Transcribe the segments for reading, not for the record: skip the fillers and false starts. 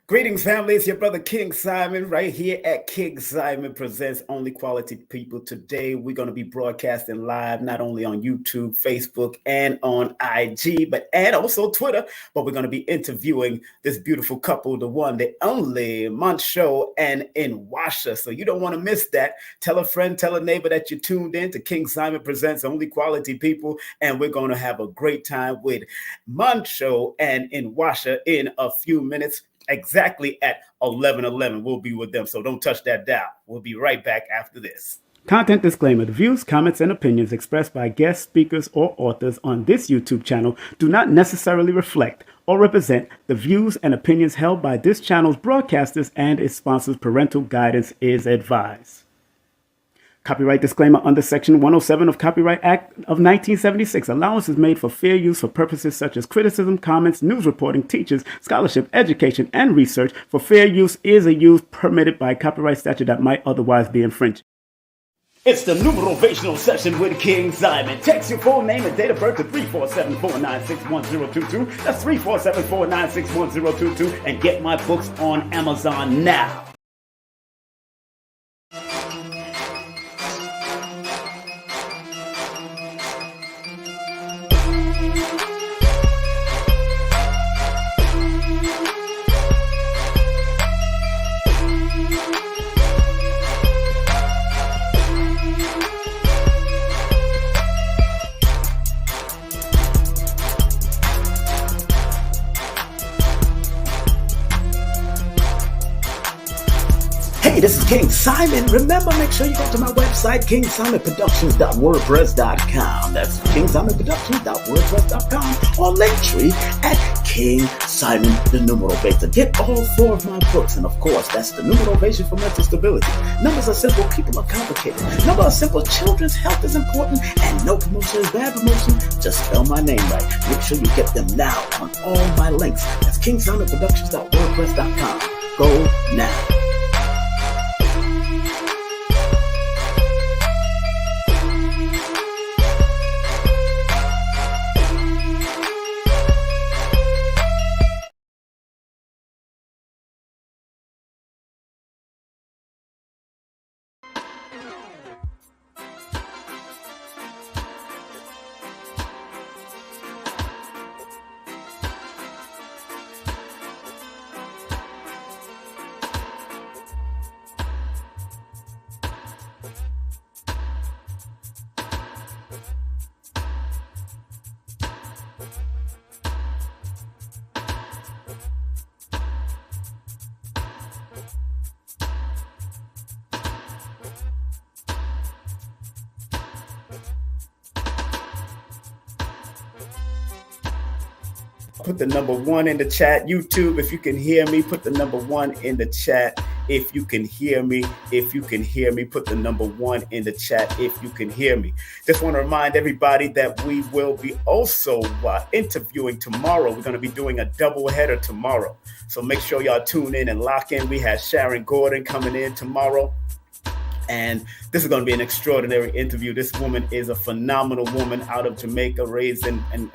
Greetings, family. It's your brother King Simon right here at King Simon Presents Only Quality People. Today, we're going to be broadcasting live not only on YouTube, Facebook, and on IG, and also Twitter. But we're going to be interviewing this beautiful couple, the one, the only, Montsho and Nwasha. So you don't want to miss that. Tell a friend, tell a neighbor that you tuned in to King Simon Presents Only Quality People. And we're going to have a great time with Montsho and Nwasha in a few minutes. Exactly at 11:11, we'll be with them. So don't touch that dial. We'll be right back after this. Content disclaimer. The views, comments, and opinions expressed by guest speakers or authors on this YouTube channel do not necessarily reflect or represent the views and opinions held by this channel's broadcasters and its sponsors. Parental guidance is advised. Copyright disclaimer under Section 107 of Copyright Act of 1976. Allowance is made for fair use for purposes such as criticism, comments, news reporting, teachers, scholarship, education, and research. For fair use is a use permitted by copyright statute that might otherwise be infringed. It's the numerational session with King Simon. Text your full name and date of birth to 347-496-1022. That's 347-496-1022. And get my books on Amazon now. Hey, this is King Simon. Remember, make sure you go to my website, kingsimonproductions.wordpress.com. That's kingsimonproductions.wordpress.com or Linktree at King Simon the Numeral Base to get all 4 of my books. And of course, that's the numeration for mental stability. Numbers are simple, people are complicated. Numbers are simple, children's health is important, and no promotion is bad promotion. Just spell my name right. Make sure you get them now on all my links. That's kingsimonproductions.wordpress.com. Go now. Put the number 1 in the chat. YouTube, if you can hear me, put the number 1 in the chat. If you can hear me, put the number 1 in the chat. If you can hear me. Just want to remind everybody that we will be also interviewing tomorrow. We're going to be doing a double header tomorrow. So make sure y'all tune in and lock in. We have Sharon Gordon coming in tomorrow. And this is going to be an extraordinary interview. This woman is a phenomenal woman out of Jamaica, raised in and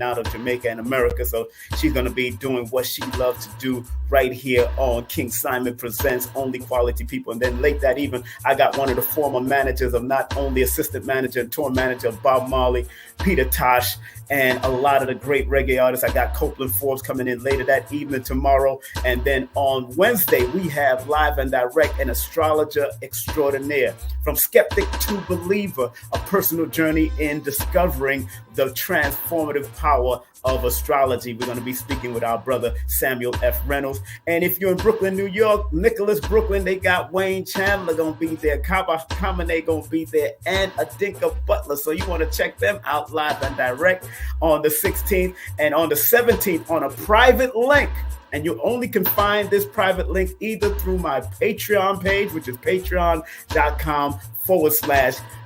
out of Jamaica and America. So she's going to be doing what she loves to do right here on King Simon Presents Only Quality People. And then late that evening, I got one of the former managers of not only assistant manager and tour manager of Bob Marley, Peter Tosh, and a lot of the great reggae artists. I got Copeland Forbes coming in later that evening tomorrow. And then on Wednesday, we have live and direct an astrologer extraordinaire. From skeptic to believer, a personal journey in discovering the transformative power of astrology. We're going to be speaking with our brother Samuel F. Reynolds. And if you're in Brooklyn, New York, Nicholas, Brooklyn, they got Wayne Chandler going to be there, Kaba Kamene going to be there, and Adinka Butler. So you want to check them out live and direct on the 16th and on the 17th on a private link. And you only can find this private link either through my Patreon page, which is patreon.com/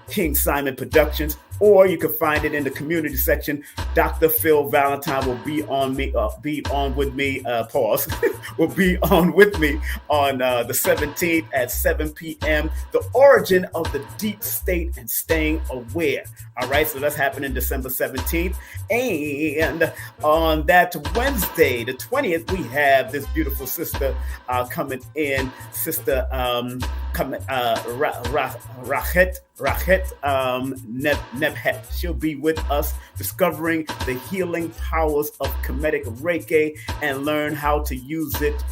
King Simon Productions, or you can find it in the community section. Dr. Phil Valentine will be on with me, will be on with me on the 17th at 7 p.m. The origin of the deep state and staying aware. All right, so that's happening December 17th. And on that Wednesday, the 20th, we have this beautiful sister coming in, Sister Rachet Nebhet. She'll be with us discovering the healing powers of Kemetic Reiki and learn how to use it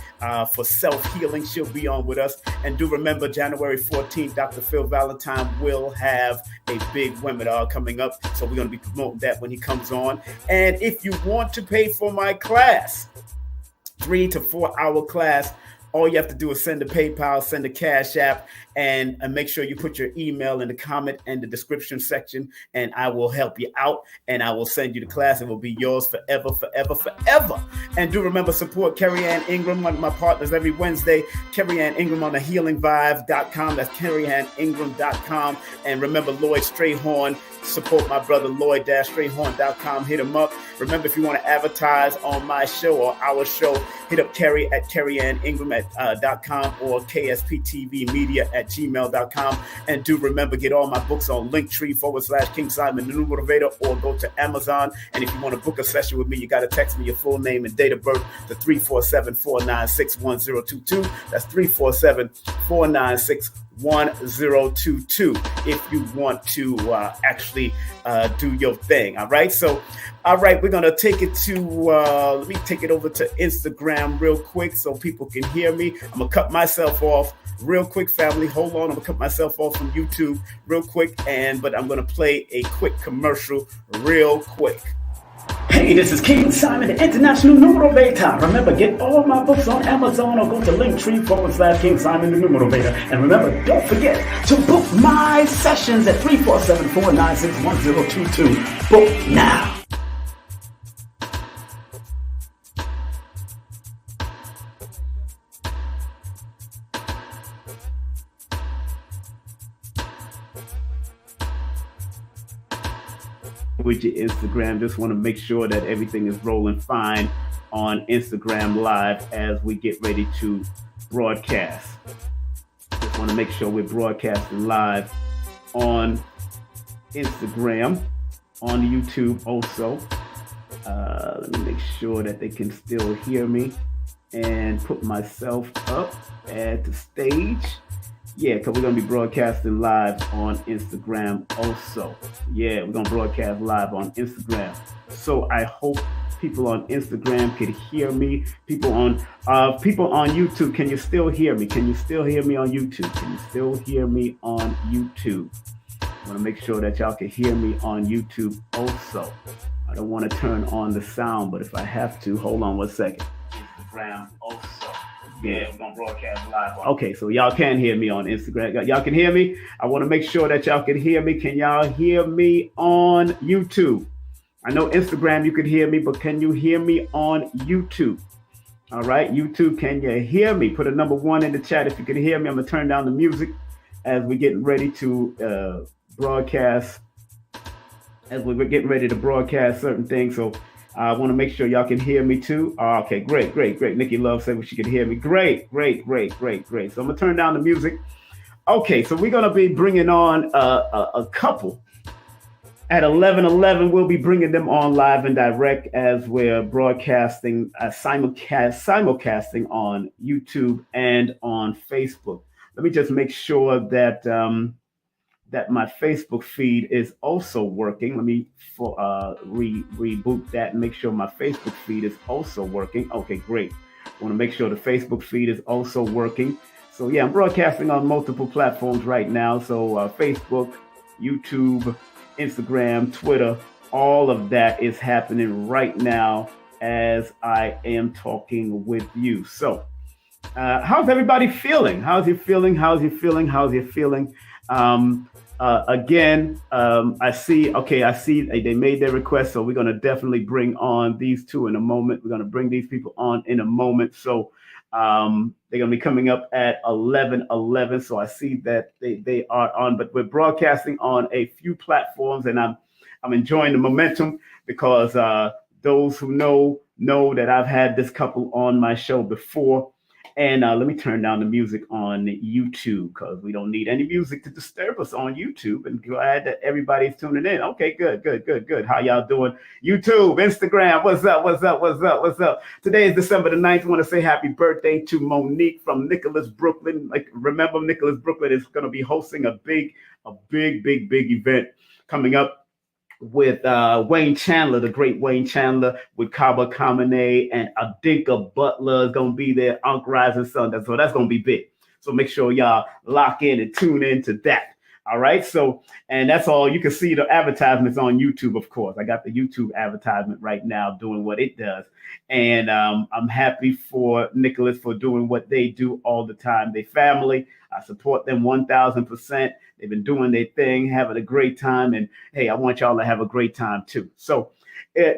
for self-healing. She'll be on with us. And do remember, January 14th, Dr. Phil Valentine will have a big webinar coming up. So we're going to be promoting that when he comes on. And if you want to pay for my class, 3 to 4 hour class, all you have to do is send a PayPal, send a Cash App, and make sure you put your email in the comment and the description section, and I will help you out, and I will send you the class. It will be yours forever, forever, forever. And do remember, support Carrie Ann Ingram, one of my partners, every Wednesday. Carrie Ann Ingram on the healingvibe.com. That's carrieanningram.com. And remember, Lloyd Strayhorn. Support my brother, Lloyd-Strayhorn.com. Hit him up. Remember, if you want to advertise on my show or our show, hit up Carrie at carrieanningram.com or ksptvmedia@gmail.com. And do remember, get all my books on Linktree/King Simon the New Motivator, or go to Amazon. And if you want to book a session with me, you got to text me your full name and date of birth to 347-496-1022. That's 347-496-1022 if you want to actually do your thing. All right. So, all right, we're going to take it to, let me take it over to Instagram real quick so people can hear me. I'm going to cut myself off real quick, family. Hold on. I'm going to cut myself off from YouTube real quick. But I'm going to play a quick commercial real quick. Hey, this is King Simon, the International Motivator. Remember, get all my books on Amazon or go to Linktree/King Simon, the New Motivator. And remember, don't forget to book my sessions at 347-496-1022. Book now. With your Instagram, just want to make sure that everything is rolling fine on Instagram Live as we get ready to broadcast. Just want to make sure we're broadcasting live on Instagram, on YouTube also. Let me make sure that they can still hear me and put myself up at the stage. Yeah, because we're going to be broadcasting live on Instagram also. Yeah, we're going to broadcast live on Instagram. So I hope people on Instagram could hear me. People on YouTube, can you still hear me? Can you still hear me on YouTube? Can you still hear me on YouTube? I want to make sure that y'all can hear me on YouTube also. I don't want to turn on the sound, but if I have to, hold on one second. Instagram also. Yeah, we're going to broadcast live. Okay, so y'all can hear me on Instagram. Y'all can hear me? I want to make sure that y'all can hear me. Can y'all hear me on YouTube? I know Instagram you could hear me, but can you hear me on YouTube? All right, YouTube, can you hear me? Put a number 1 in the chat if you can hear me. I'm going to turn down the music as we're getting ready to broadcast. As we're getting ready to broadcast certain things. So I want to make sure y'all can hear me too. Okay, great. Nikki Love said she could hear me. Great. So I'm going to turn down the music. Okay, so we're going to be bringing on a couple. At 11:11, we'll be bringing them on live and direct as we're broadcasting, simulcasting on YouTube and on Facebook. Let me just make sure that that my Facebook feed is also working. Let me reboot that and make sure my Facebook feed is also working. Okay, great. I want to make sure the Facebook feed is also working. So yeah, I'm broadcasting on multiple platforms right now. So Facebook, YouTube, Instagram, Twitter, all of that is happening right now as I am talking with you. So how's everybody feeling? How's you feeling? Again, I see they made their request, so we're going to definitely bring on these two in a moment. We're going to bring these people on in a moment. So They're going to be coming up at 11:11. So I see that they are on, but we're broadcasting on a few platforms, and I'm enjoying the momentum because those who know that I've had this couple on my show before. And let me turn down the music on YouTube because we don't need any music to disturb us on YouTube. And glad that everybody's tuning in. Okay, good. How y'all doing? YouTube, Instagram, what's up? Today is December the 9th. I want to say happy birthday to Monique from Nicholas, Brooklyn. Like, remember, Nicholas, Brooklyn is going to be hosting a big event coming up with Wayne Chandler, the great Wayne Chandler, with Kaba Kamene and Adinka Butler is going to be there, Unc Rising Sun. So that's going to be big. So make sure y'all lock in and tune in to that. All right. So, and that's all. You can see the advertisements on YouTube, of course. I got the YouTube advertisement right now doing what it does. And I'm happy for Nicholas for doing what they do all the time. They family. I support them 1,000%. They've been doing their thing, having a great time. And hey, I want y'all to have a great time too. So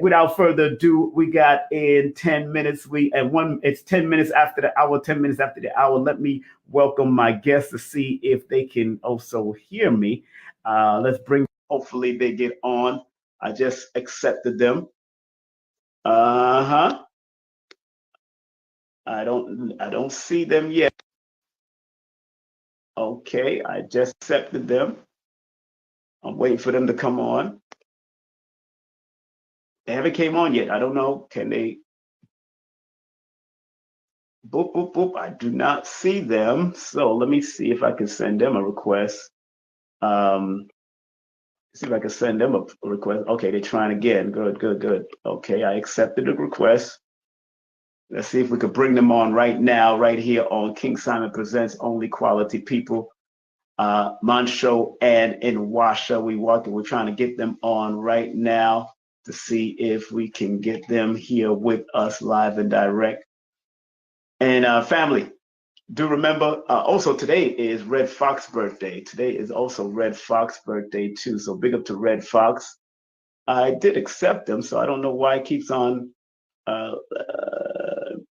without further ado, we got in 10 minutes. It's 10 minutes after the hour, 10 minutes after the hour. Let me welcome my guests to see if they can also hear me. Hopefully they get on. I just accepted them. I don't see them yet. Okay, I just accepted them. I'm waiting for them to come on. They haven't came on yet. I don't know. Can they? Boop, boop, boop. I do not see them. So let me see if I can send them a request. See if I can send them a request. Okay, they're trying again. Good. Okay, I accepted the request. Let's see if we could bring them on right now, right here on King Simon Presents Only Quality People. Montsho and Nwasha. We're trying to get them on right now to see if we can get them here with us live and direct. And family, do remember, also today is Red Fox birthday. Today is also Red Fox birthday too. So big up to Red Fox. I did accept them, so I don't know why it keeps on.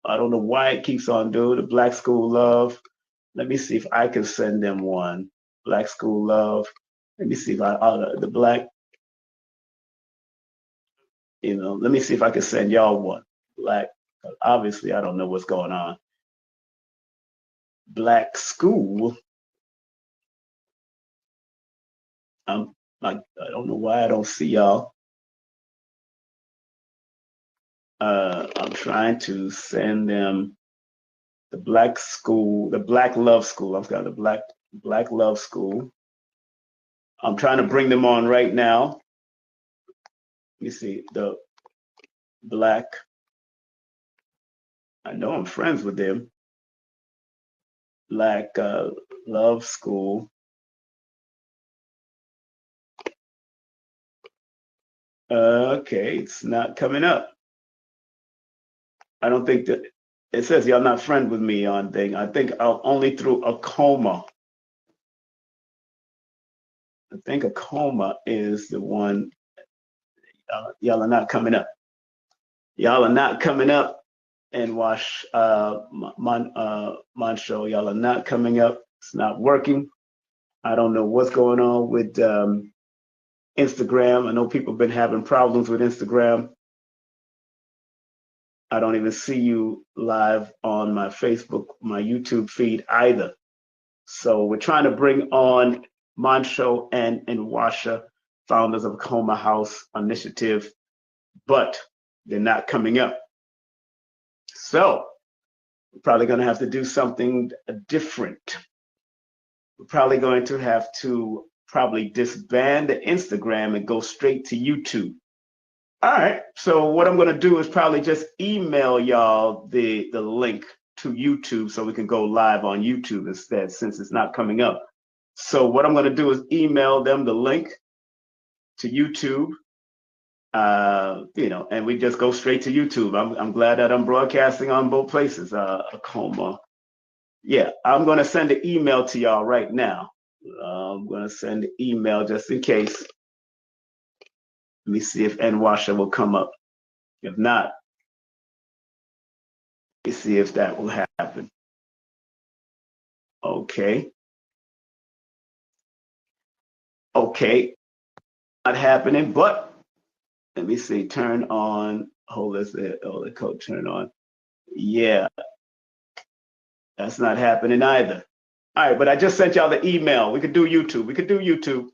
I don't know why it keeps on doing the Black School Love. Let me see if I can send them one. Black School Love. Let me see if the Black. Let me see if I can send y'all one. Black. Obviously, I don't know what's going on. Black School. I don't know why I don't see y'all. I'm trying to send them the Black School, the Black Love School. I've got the Black Love School. I'm trying to bring them on right now. Let me see the Black. I know I'm friends with them. Black Love School. Okay, it's not coming up. I don't think that it says y'all not friend with me on thing. I think only through Akoma. I think Akoma is the one. Y'all are not coming up. Y'all are not coming up. And Montsho, y'all are not coming up. It's not working. I don't know what's going on with Instagram. I know people have been having problems with Instagram. I don't even see you live on my Facebook, my YouTube feed either. So we're trying to bring on Montsho and Nwasha, founders of AkomaHouse initiative, but they're not coming up. So we're probably going to have to do something different. We're probably going to have to disband the Instagram and go straight to YouTube. All right. So what I'm going to do is probably just email y'all the link to YouTube so we can go live on YouTube instead, since it's not coming up. So what I'm going to do is email them the link to YouTube, and we just go straight to YouTube. I'm glad that I'm broadcasting on both places. Akoma. Yeah, I'm going to send an email to y'all right now. I'm going to send an email just in case. Let me see if NWasha will come up. If not, Let's see if that will happen. Okay. Okay. Not happening, but let me see. Turn on. Hold this. Oh, the code turn on. Yeah. That's not happening either. All right, but I just sent y'all the email. We could do YouTube. We could do YouTube.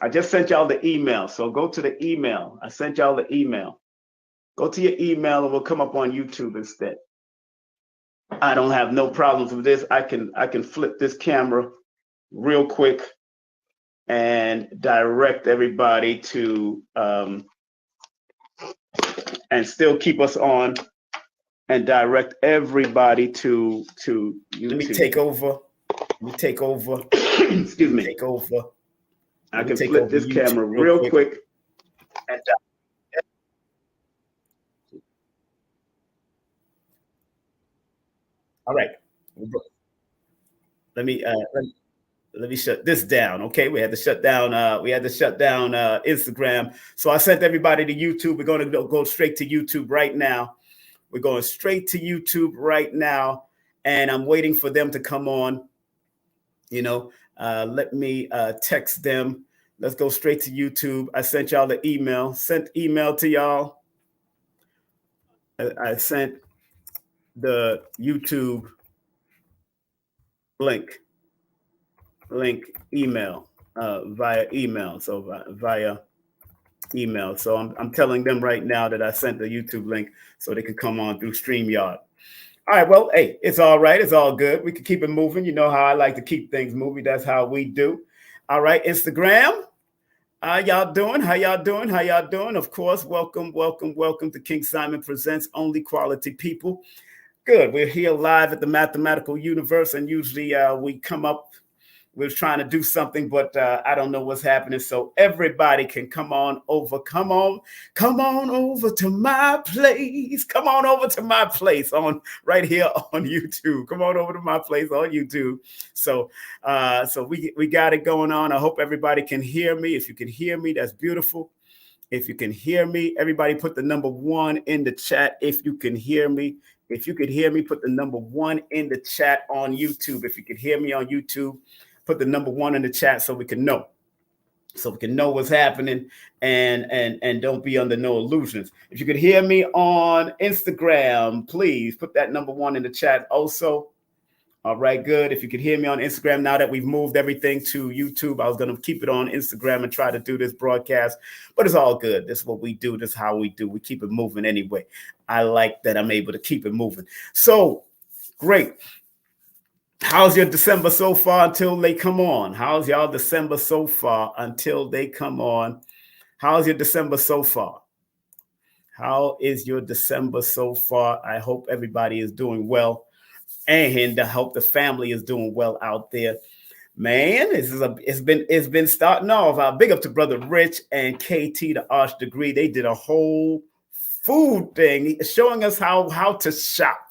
I just sent y'all the email. So go to the email. I sent y'all the email. Go to your email and we'll come up on YouTube instead. I don't have no problems with this. I can flip this camera real quick and direct everybody to and still keep us on and direct everybody to YouTube. Let me take over. Let me take over. Excuse me. Take over. I can flip this YouTube camera real quick. And all right. Let me shut this down. Okay, we had to shut down. Instagram. So I sent everybody to YouTube. We're going to go straight to YouTube right now. We're going straight to YouTube right now, and I'm waiting for them to come on. You know, let me text them. Let's go straight to YouTube. I sent y'all the email. Sent email to y'all. I sent the YouTube link email via email. So via email. So I'm telling them right now that I sent the YouTube link so they can come on through StreamYard. All right, well, hey, it's all right. It's all good. We can keep it moving. You know how I like to keep things moving. That's how we do. All right, Instagram. How y'all doing? How y'all doing? How y'all doing? Of course, welcome to King Simon Presents Only Quality People. Good. We're here live at the Mathematical Universe, and usually we come up. We're trying to do something, but I don't know what's happening. So everybody can come on over. Come on over to my place. Come on over to my place on right here on YouTube. Come on over to my place on YouTube. So we got it going on. I hope everybody can hear me. If you can hear me, that's beautiful. If you can hear me, everybody put the number 1 in the chat. If you can hear me. If you could hear me, put the number 1 in the chat on YouTube. If you could hear me on YouTube, put the number 1 in the chat so we can know. So we can know what's happening and don't be under no illusions. If you could hear me on Instagram, please put that number 1 in the chat also. All right, good. If you could hear me on Instagram, now that we've moved everything to YouTube, I was going to keep it on Instagram and try to do this broadcast, but it's all good. This is what we do. This is how we do. We keep it moving anyway. I like that I'm able to keep it moving. So great. How's your December so far until they come on? How's y'all December so far until they come on? How's your December so far? How is your December so far? I hope everybody is doing well. And I hope the family is doing well out there. Man, it's been starting off. Big up to Brother Rich and KT, the Arch Degree. They did a whole food thing showing us how to shop.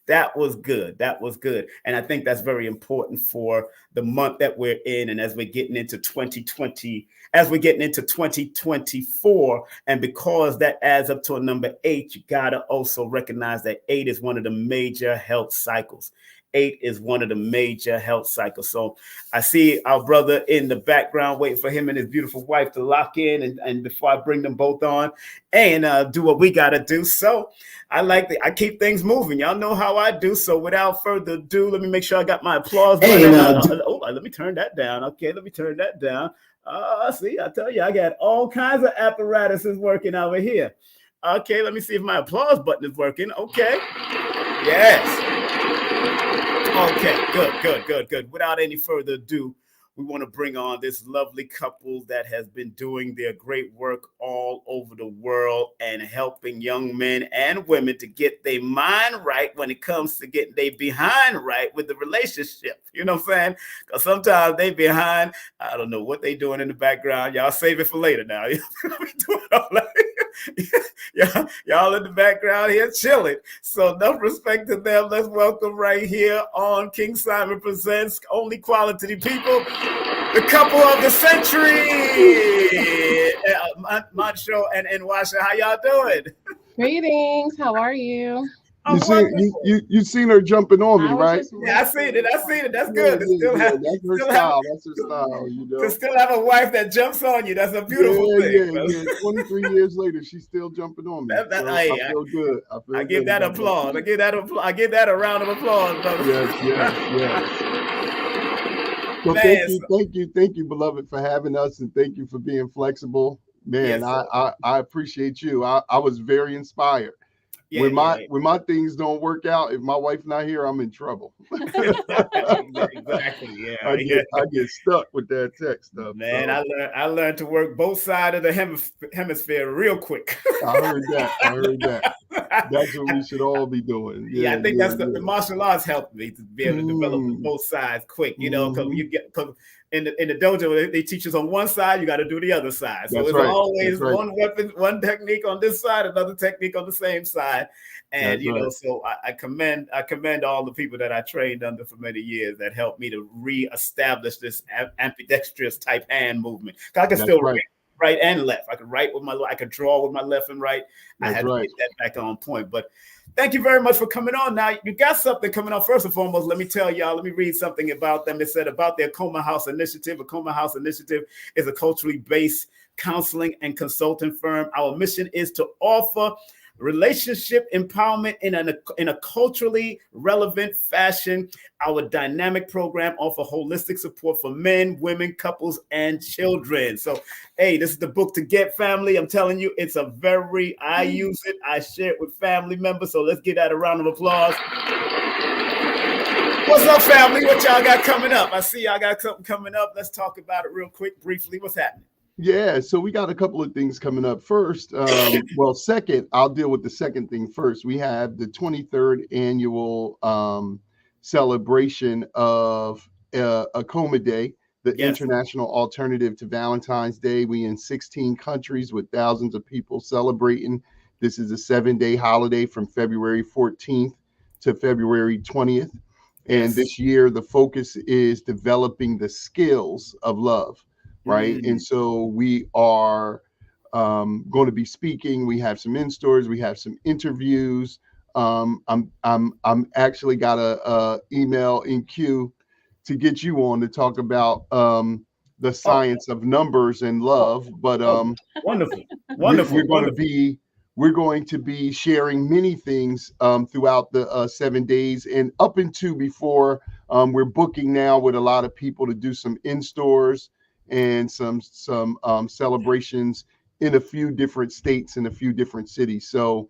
That was good. That was good. And I think that's very important for the month that we're in. And as we're getting into 2024, and because that adds up to a number 8, you got to also recognize that 8 is one of the major health cycles. 8 is one of the major health cycles. So I see our brother in the background waiting for him and his beautiful wife to lock in. And before I bring them both on and do what we got to do. So I keep things moving. Y'all know how I do. So without further ado, let me make sure I got my applause button. Let me turn that down. Okay, let me turn that down. See, I tell you, I got all kinds of apparatuses working over here. Okay, let me see if my applause button is working. Okay. Yes. Okay, good. Without any further ado, we want to bring on this lovely couple that has been doing their great work all over the world and helping young men and women to get their mind right when it comes to getting their behind right with the relationship. You know what I'm saying? Because sometimes they behind, I don't know what they doing in the background. Y'all save it for later now. Y'all in the background here chilling. So no respect to them. Let's welcome right here on King Simon Presents Only Quality People, the couple of the century, Montsho and Nwasha. How y'all doing? Greetings. How are you? Oh, wonderful. You seen her jumping on me, I was right? just Yeah, I seen it. I seen it. That's Yeah, good. To yeah, still yeah. have, That's her still have, style. That's her style, you to know. still have a wife that jumps on you. That's a beautiful Yeah, thing. yeah, yeah. 23 years later, she's still jumping on me. So I Hey, feel good. I I feel give good that about that. applause. I give that a round of applause, Yes, yes, yes. brother. So Man, thank you, beloved, for having us, and thank you for being flexible. Man, yes, sir. I appreciate you. I was very inspired. Yeah, yeah. When my things don't work out, if my wife's not here, I'm in trouble. Exactly. Yeah, yeah. I get stuck with that tech stuff. Man, So I learned to work both sides of the hemisphere real quick. I heard that. I heard that. That's what we should all be doing. Yeah, Yeah, I think yeah, that's the yeah. martial arts helped me to be able to develop Mm, both sides quick. Because hmm. because in the dojo they teach us on one side, you got to do the other side. So That's it's right. That's always right. one weapon, one technique on this side, another technique on the same side. And That's right. so I commend all the people that I trained under for many years that helped me to reestablish this ambidextrous type hand movement. 'Cause I can That's still right. right and left. I could write with I could draw with my left and right. I That's had to right. get that back on point. But thank you very much for coming on. Now, you got something coming on. First and foremost, let me tell y'all, let me read something about them. It said about their AkomaHouse initiative. AkomaHouse initiative is a culturally based counseling and consulting firm. Our mission is to offer relationship empowerment in a culturally relevant fashion. Our dynamic program offer holistic support for men, women, couples, and children. So, hey, this is the book to get, family. I'm telling you, I use it, I share it with family members. So let's give that a round of applause. What's up, family? What y'all got coming up? I see y'all got something coming up. Let's talk about it real quick, briefly. What's happening? Yeah, so we got a couple of things coming up. First, second, I'll deal with the second thing first. We have the 23rd annual celebration of Akoma Day, the Yes. international alternative to Valentine's Day. We in 16 countries with thousands of people celebrating. This is a 7-day holiday from February 14th to February 20th. And Yes. this year, the focus is developing the skills of love, right? And so we are going to be speaking. We have some in stores. We have some interviews. I'm actually got a email in queue to get you on to talk about the Oh, science of numbers and oh, love. But oh, wonderful, we, wonderful, wonderful. we're going to be sharing many things throughout the 7 days and up into before we're booking now with a lot of people to do some in stores and some celebrations in a few different states and a few different cities. So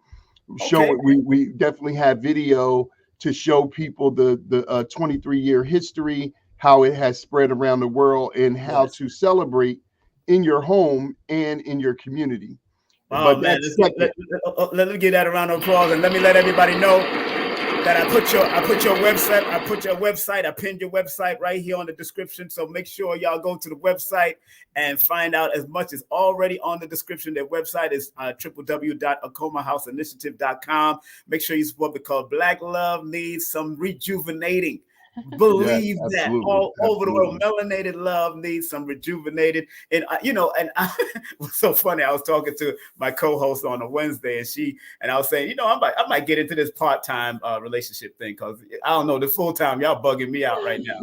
Okay. we definitely have video to show people the 23-year history, how it has spread around the world, and how Yes. to celebrate in your home and in your community. Oh But man, that's second. let me give that a round of applause and let me let everybody know that I put your website, I pinned your website right here on the description. So make sure y'all go to the website and find out as much as already on the description. Their website is www.akomahouseinitiative.com. Make sure you support because Black love needs some rejuvenating. Yes, Believe that absolutely, all over the world, absolutely. melanated love needs some rejuvenated. And it was so funny. I was talking to my co-host on a Wednesday, and I was saying, I might get into this part-time relationship thing because I don't know, the full-time y'all bugging me out right now.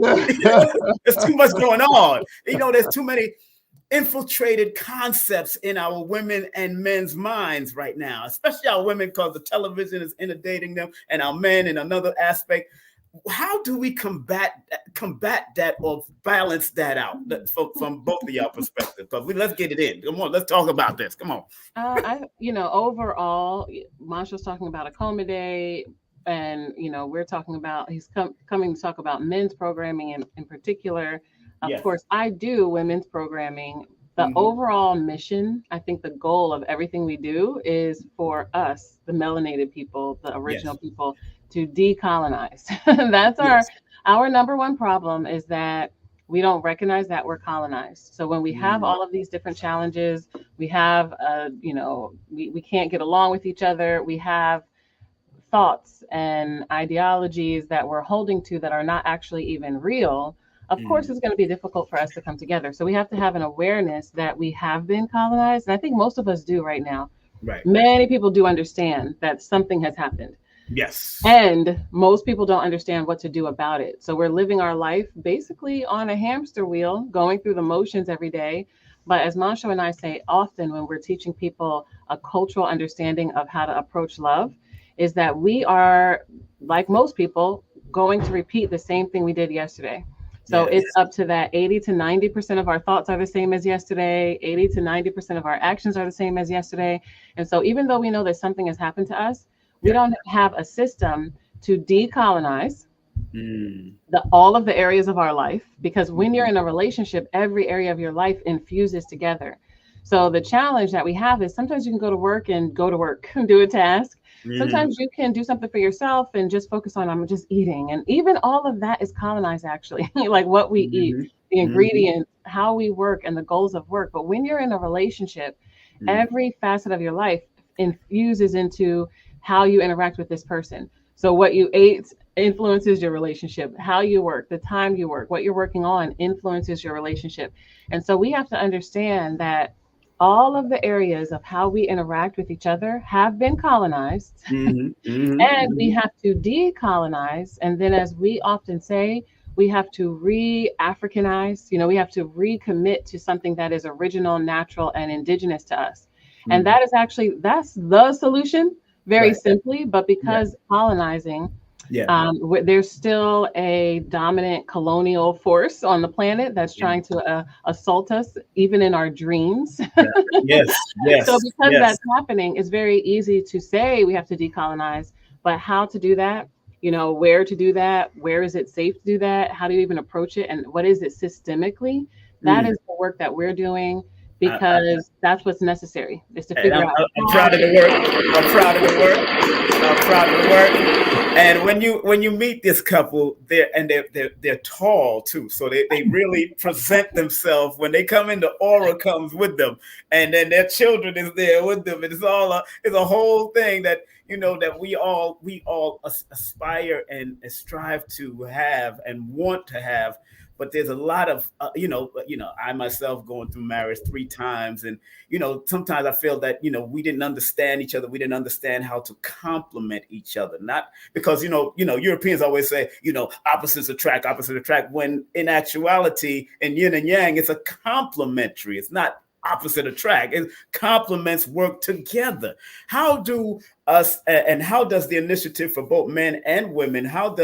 There's too much going on. There's too many infiltrated concepts in our women and men's minds right now, especially our women because the television is inundating them, and our men in another aspect. How do we combat that or balance that out from both of y'all perspective? Because let's get it in. Come on, let's talk about this. Come on. Overall, Montsho's talking about Akoma Day, and we're talking about he's coming to talk about men's programming in particular. Of Yes. course, I do women's programming. The overall mission, I think the goal of everything we do is for us, the melanated people, the original people, to decolonize. That's our number one problem is that we don't recognize that we're colonized. So when we have all of these different challenges, we have, we can't get along with each other. We have thoughts and ideologies that we're holding to that are not actually even real. Of course, it's going to be difficult for us to come together. So we have to have an awareness that we have been colonized. And I think most of us do right now. Right. Many people do understand that something has happened. Yes. And most people don't understand what to do about it. So we're living our life basically on a hamster wheel, going through the motions every day. But as Montsho and I say often when we're teaching people a cultural understanding of how to approach love, is that we are, like most people, going to repeat the same thing we did yesterday. So Yes. it's up to that 80 to 90% of our thoughts are the same as yesterday, 80 to 90% of our actions are the same as yesterday. And so even though we know that something has happened to us, we Yeah. don't have a system to decolonize Mm. all of the areas of our life, because when you're in a relationship, every area of your life infuses together. So the challenge that we have is sometimes you can go to work and do a task. Mm-hmm. Sometimes you can do something for yourself and just focus on, I'm just eating. And even all of that is colonized, actually, like what we eat, Mm-hmm. the Mm-hmm. ingredients, how we work, and the goals of work. But when you're in a relationship, Mm. every facet of your life infuses into how you interact with this person. So what you ate influences your relationship. How you work, the time you work, what you're working on influences your relationship. And so we have to understand that all of the areas of how we interact with each other have been colonized, Mm-hmm. Mm-hmm. and we Mm-hmm. have to decolonize. And then, as we often say, we have to re-Africanize. We have to recommit to something that is original, natural, and indigenous to us. And Mm. that's the solution, very Right. simply. But Yeah. because colonizing, Yeah. there's still a dominant colonial force on the planet that's Yeah. trying to assault us, even in our dreams. Yeah. Yes. So Yes. because Yes. that's happening, it's very easy to say we have to decolonize, but how to do that, where to do that, where is it safe to do that, how do you even approach it, and what is it systemically? That Mm. is the work that we're doing, I, because that's what's necessary, is to and figure out I'm how proud of the to. work. I'm proud of the work. I'm proud of the work. And when you meet this couple, they're tall too, so they really present themselves. When they come in, the aura comes with them, and then their children is there with them. And it's a whole thing that that we all aspire and strive to have and want to have. But there's a lot of I myself going through marriage 3 times, and sometimes I feel that we didn't understand each other. We didn't understand how to complement each other. Not because Europeans always say opposites attract. When in actuality, in yin and yang, it's a complementary. It's not opposite attract. It complements work together. How do us and how does the initiative for both men and women? How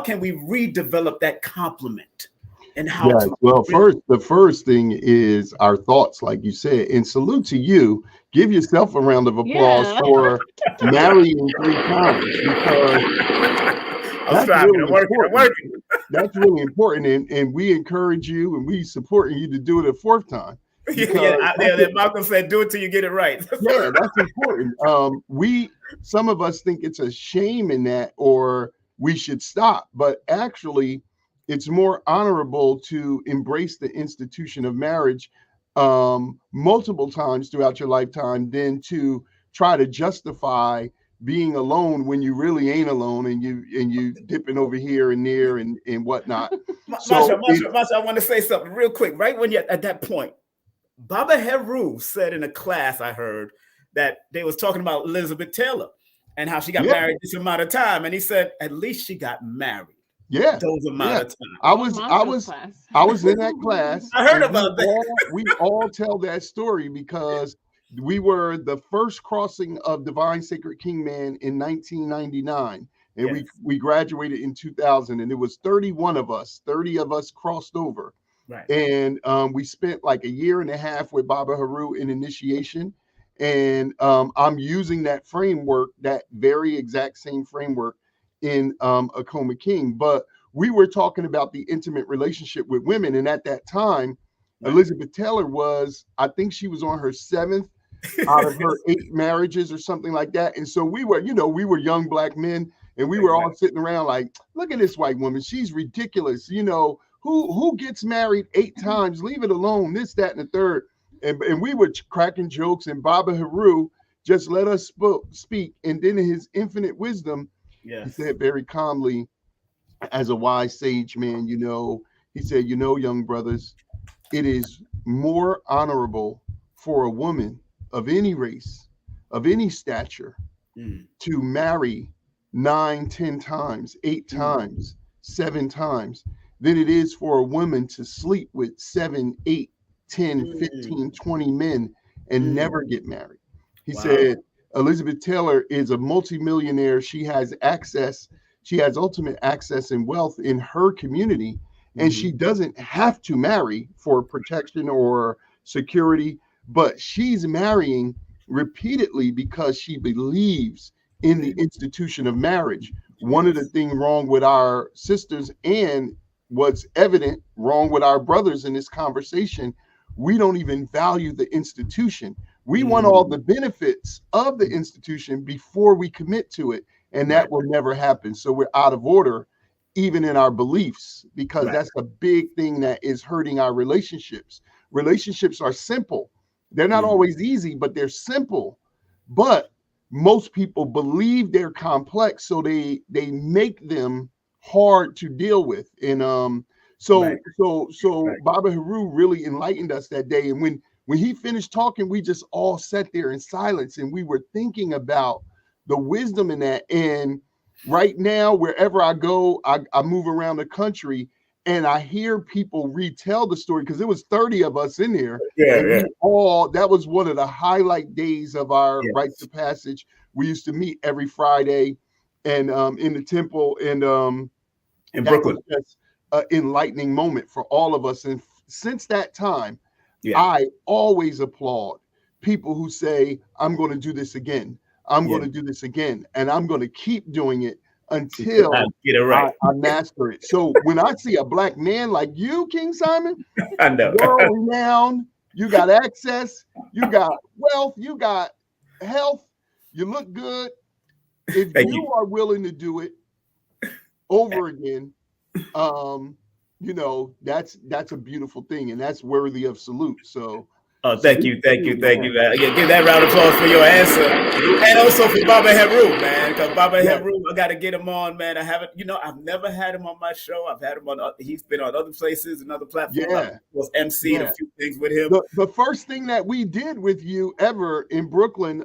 can we redevelop that complement? And how Yeah. to Well, really. the first thing is our thoughts, like you said, and salute to you. Give yourself a round of applause Yeah. for marrying 3 times, because I'm that's striving. really I'm working. I'm important. working. That's really important, and we encourage you and we supporting you to do it a 4th time, Yeah, because yeah. Malcolm said, "Do it till you get it right." yeah, that's important. Some of us think it's a shame in that, or we should stop, but actually, it's more honorable to embrace the institution of marriage multiple times throughout your lifetime than to try to justify being alone when you really ain't alone, and you dipping over here and there and whatnot. Masha, So Masha, Masha, I want to say something real quick. Right when you're at that point, Baba Heru said in a class I heard that they was talking about Elizabeth Taylor and how she got yeah, married this amount of time, and he said at least she got married yeah, those amount yeah. of time. I On was I Moncho's was class. I was in that class, I heard and about that. we all tell that story because we were the first crossing of Divine Sacred King Man in 1999, and Yes, we graduated in 2000, and it was 31 of us. 30 of us crossed over, right. and we spent like a year and a half with Baba Haru in initiation. And I'm using that framework, that very exact same framework, in Akoma King. But we were talking about the intimate relationship with women, and at that time, Right. Elizabeth Taylor was, I think she was on her 7th out of her 8 marriages or something like that. And so we were young Black men, and we were all Exactly. sitting around like, look at this white woman, she's ridiculous. Who gets married 8 times? Leave it alone. This, that, and the third. And we were cracking jokes, and Baba Haru just let us speak. And then in his infinite wisdom, he Yes. said very calmly, as a wise sage man, he said, young brothers, it is more honorable for a woman of any race, of any stature, Mm. to marry 9, 10 times, 8 times, 7 times than it is for a woman to sleep with 7, 8, 10, 15, 20 men and never get married. He said Elizabeth Taylor is a multimillionaire. She has ultimate access and wealth in her community, and she doesn't have to marry for protection or security, but she's marrying repeatedly because she believes in the institution of marriage. One of the things wrong with our sisters, and what's evident wrong with our brothers in this conversation, we don't even value the institution. We want all the benefits of the institution before we commit to it, and that will never happen. So we're out of order even in our beliefs, because that's a big thing that is hurting our relationships. Relationships are simple. They're not always easy, but they're simple. But most people believe they're complex, so they make them hard to deal with. And so Baba Haru really enlightened us that day. And when he finished talking, we just all sat there in silence, and we were thinking about the wisdom in that. And right now, wherever I go, I move around the country, and I hear people retell the story, because there was 30 of us in there. That was one of the highlight days of our rites of passage. We used to meet every Friday and in the temple, and in Brooklyn. Was just an enlightening moment for all of us. And since that time, I always applaud people who say, I'm going to do this again. I'm going to do this again, and I'm going to keep doing it until I get it right. I master it. So when I see a black man like you, King Simon, I know, world renowned, you got access, you got wealth, you got health, you look good. If you are willing to do it over again, you know, that's a beautiful thing, and that's worthy of salute. So thank you, man. Yeah, give that round of applause for your answer, and also for Baba Haru, man. Because Baba Haru, I got to get him on, man. I haven't, I've never had him on my show. I've had him on. He's been on other places and other platforms. I was emceed a few things with him. The first thing that we did with you ever in Brooklyn,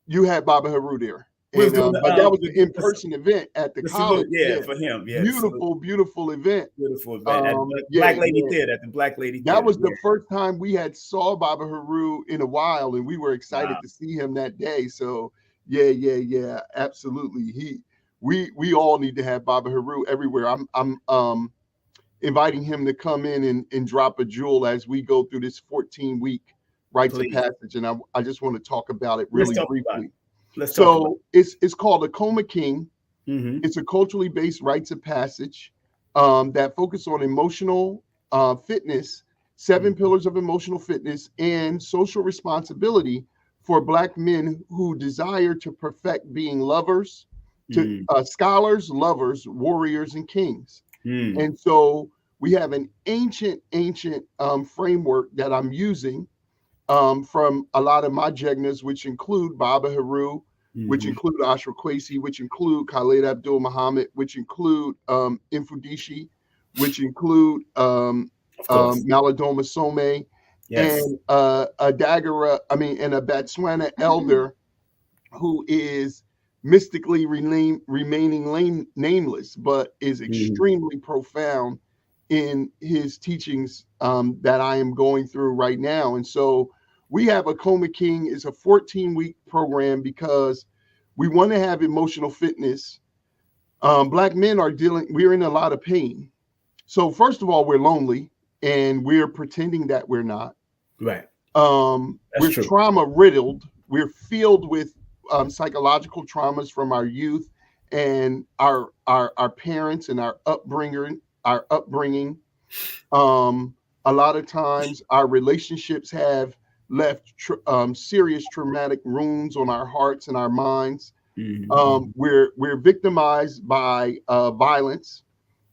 you had Baba Haru there. And, but that was an in-person event at the college. For him. Yeah, beautiful event. Beautiful event. At Black Lady Theater. At the Black Lady Theater. That was the first time we had saw Baba Haru in a while, and we were excited to see him that day. So yeah, absolutely. We all need to have Baba Haru everywhere. I'm inviting him to come in and drop a jewel as we go through this 14-week rites of passage, and I just want to talk about it really briefly. It's called Akoma King. It's a culturally based rites of passage that focus on emotional fitness, 7 pillars of emotional fitness, and social responsibility for Black men who desire to perfect being lovers, to scholars, lovers, warriors, and kings. And so we have an ancient framework that I'm using from a lot of my jegnas, which include Baba Haru, which include Ashra Kwesi, which include Khalid Abdul Muhammad, which include Infudishi, which include Maladoma Some, and a Botswana elder who is mystically remaining nameless, but is extremely profound in his teachings that I am going through right now. And so we have Akoma King. Is a 14-week program because we want to have emotional fitness. Black men we're in a lot of pain. So first of all, we're lonely and we're pretending that we're not. Right. We're trauma riddled. We're filled with psychological traumas from our youth and our parents and our upbringing. A lot of times our relationships have left serious traumatic wounds on our hearts and our minds. We're victimized by violence.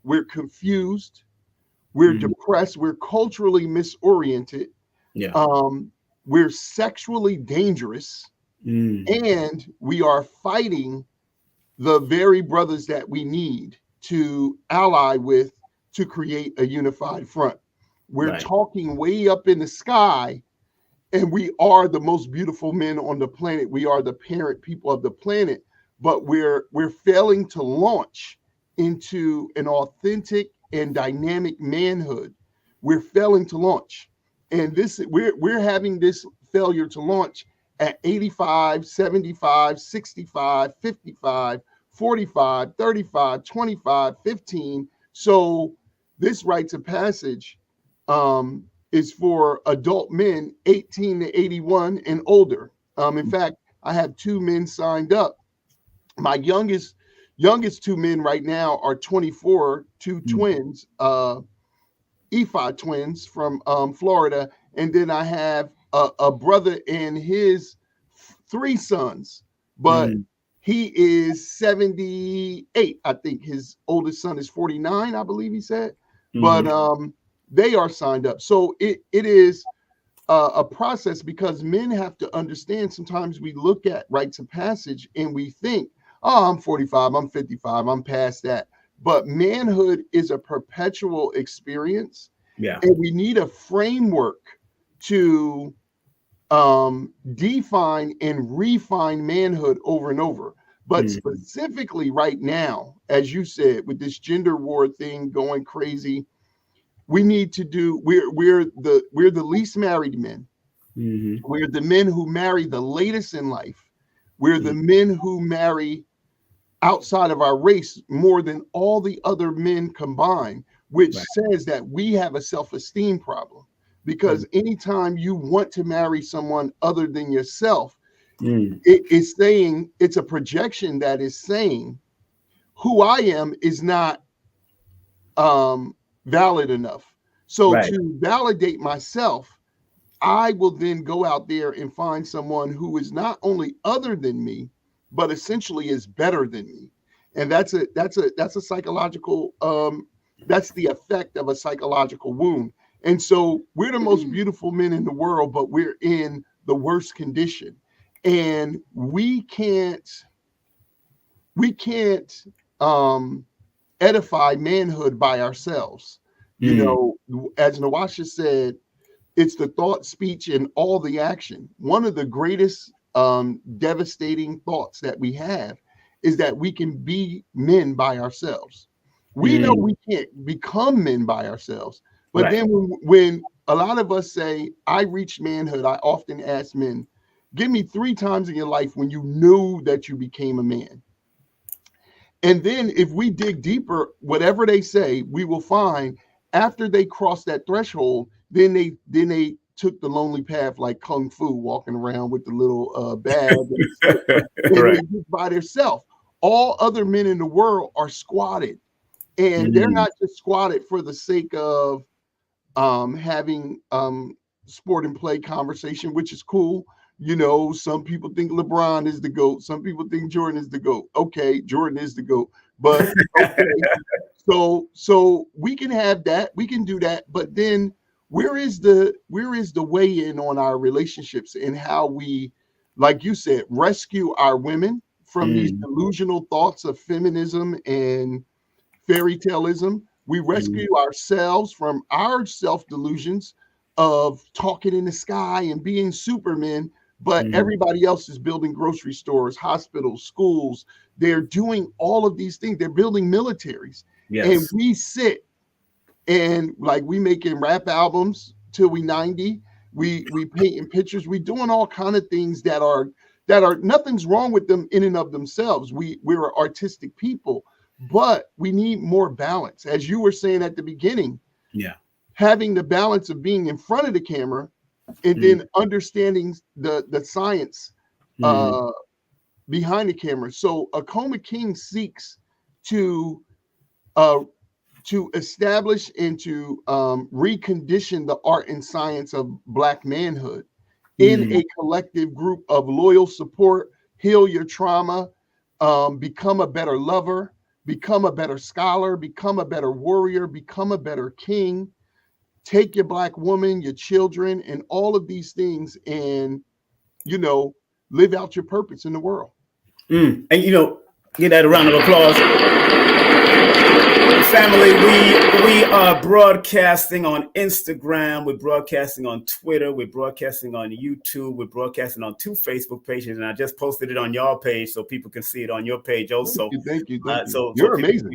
We're confused. We're depressed. We're culturally misoriented. We're sexually dangerous. And we are fighting the very brothers that we need to ally with to create a unified front. We're talking way up in the sky, and we are the most beautiful men on the planet. We are the parent people of the planet, but we're failing to launch into an authentic and dynamic manhood. We're failing to launch, and we're having this failure to launch at 85, 75, 65, 55, 45, 35, 25, 15. So this rites of passage is for adult men 18 to 81 and older. In fact, I have 2 men signed up. My youngest 2 men right now are 24, 2 twins, Ephi twins from Florida, and then I have a brother and his 3 sons, but he is 78. I think his oldest son is 49, I believe he said, but they are signed up. So it is a process, because men have to understand. Sometimes we look at rites of passage and we think, oh, I'm 45, I'm 55, I'm past that. But manhood is a perpetual experience. Yeah. And we need a framework to define and refine manhood over and over. But specifically right now, as you said, with this gender war thing going crazy, we need to do, we're the least married men. We're the men who marry the latest in life. We're the men who marry outside of our race more than all the other men combined, which says that we have a self-esteem problem. Because anytime you want to marry someone other than yourself, it is saying, it's a projection that is saying who I am is not valid enough. So to validate myself, I will then go out there and find someone who is not only other than me, but essentially is better than me. And that's a psychological, that's the effect of a psychological wound. And so we're the most beautiful men in the world, but we're in the worst condition. And we can't edify manhood by ourselves. You know, as Nwasha said, it's the thought, speech, and all the action. One of the greatest devastating thoughts that we have is that we can be men by ourselves. We know we can't become men by ourselves. But then when a lot of us say, I reached manhood, I often ask men, give me 3 times in your life when you knew that you became a man. And then if we dig deeper, whatever they say, we will find after they cross that threshold, then they took the lonely path like Kung Fu, walking around with the little bag and they just by themselves. All other men in the world are squatted, and they're not just squatted for the sake of having sport and play conversation, which is cool. You know, some people think LeBron is the GOAT. Some people think Jordan is the GOAT. Okay, Jordan is the GOAT. But okay, so we can have that. We can do that. But then where is the weigh in on our relationships and how we, like you said, rescue our women from these delusional thoughts of feminism and fairy taleism? We rescue ourselves from our self-delusions of talking in the sky and being supermen, but everybody else is building grocery stores, hospitals, schools. They're doing all of these things. They're building militaries. And we sit and like we making rap albums till we 90. We painting pictures. We doing all kind of things that are nothing's wrong with them in and of themselves. We're artistic people, but we need more balance. As you were saying at the beginning, having the balance of being in front of the camera and then understanding the science behind the camera. So Akoma King seeks to establish and to recondition the art and science of Black manhood in a collective group of loyal support, heal your trauma, become a better lover, become a better scholar, become a better warrior, become a better king, take your Black woman, your children, and all of these things, and, you know, live out your purpose in the world. And, you know, get that a round of applause. Family, we are broadcasting on Instagram. We're broadcasting on Twitter. We're broadcasting on YouTube. We're broadcasting on 2 Facebook pages, and I just posted it on y'all page so people can see it on your page also. Thank you. So You're amazing.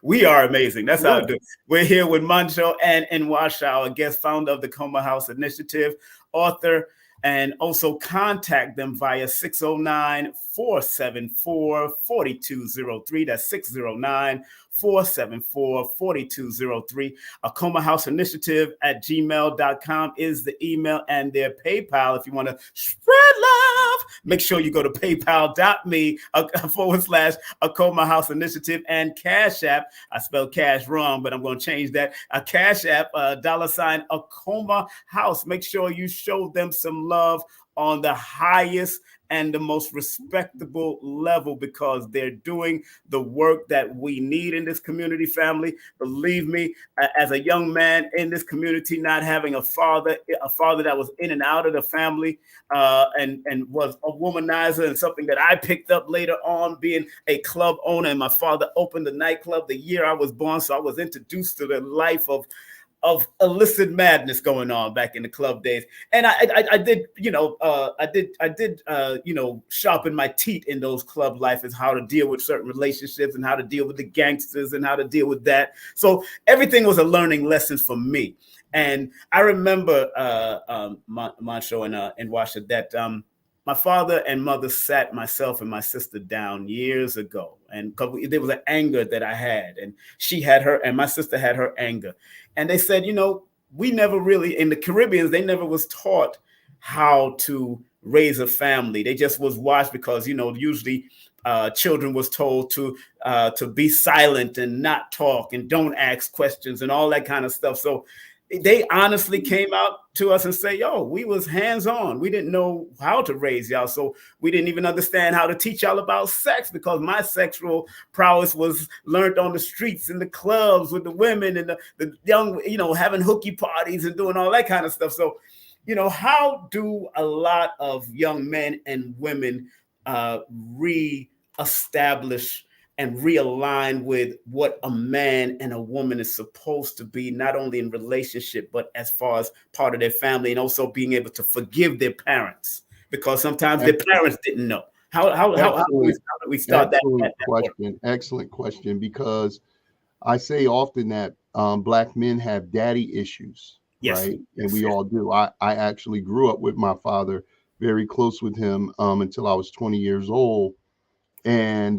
we are amazing. That's how I do it. We're here with Montsho and Nwasha, our guest founder of the AkomaHouse Initiative, author, and also contact them via 609-474-4203. That's 609-474-4203. akomahouseinitiative@gmail.com is the email, and their PayPal. If you want to spread love, make sure you go to paypal.me /Akoma Initiative, and Cash App. I spelled cash wrong, but I'm going to change that. A Cash App, $ Akoma House. Make sure you show them some love on the highest and the most respectable level, because they're doing the work that we need in this community, family. Believe me, as a young man in this community, not having a father that was in and out of the family, and was a womanizer, and something that I picked up later on, being a club owner. And my father opened the nightclub the year I was born, so I was introduced to the life of illicit madness going on back in the club days. And I did, sharpen my teeth in those club life, is how to deal with certain relationships and how to deal with the gangsters and how to deal with that. So everything was a learning lesson for me. And I remember, Montsho and Nwasha, that my father and mother sat myself and my sister down years ago, and there was an anger that I had, and she had her, and my sister had her anger. And they said, we never really, in the Caribbean, they never was taught how to raise a family. They just was watched because, usually children was told to be silent and not talk and don't ask questions and all that kind of stuff. So they honestly came out to us and say, yo, we was hands-on. We didn't know how to raise y'all. So we didn't even understand how to teach y'all about sex, because my sexual prowess was learned on the streets, in the clubs with the women and the young, having hooky parties and doing all that kind of stuff. So, how do a lot of young men and women reestablish and realign with what a man and a woman is supposed to be, not only in relationship, but as far as part of their family, and also being able to forgive their parents, because sometimes their parents didn't know. How do we start that? Question. Excellent question, because I say often that Black men have daddy issues, right? And we all do. I actually grew up with my father, very close with him until I was 20 years old. And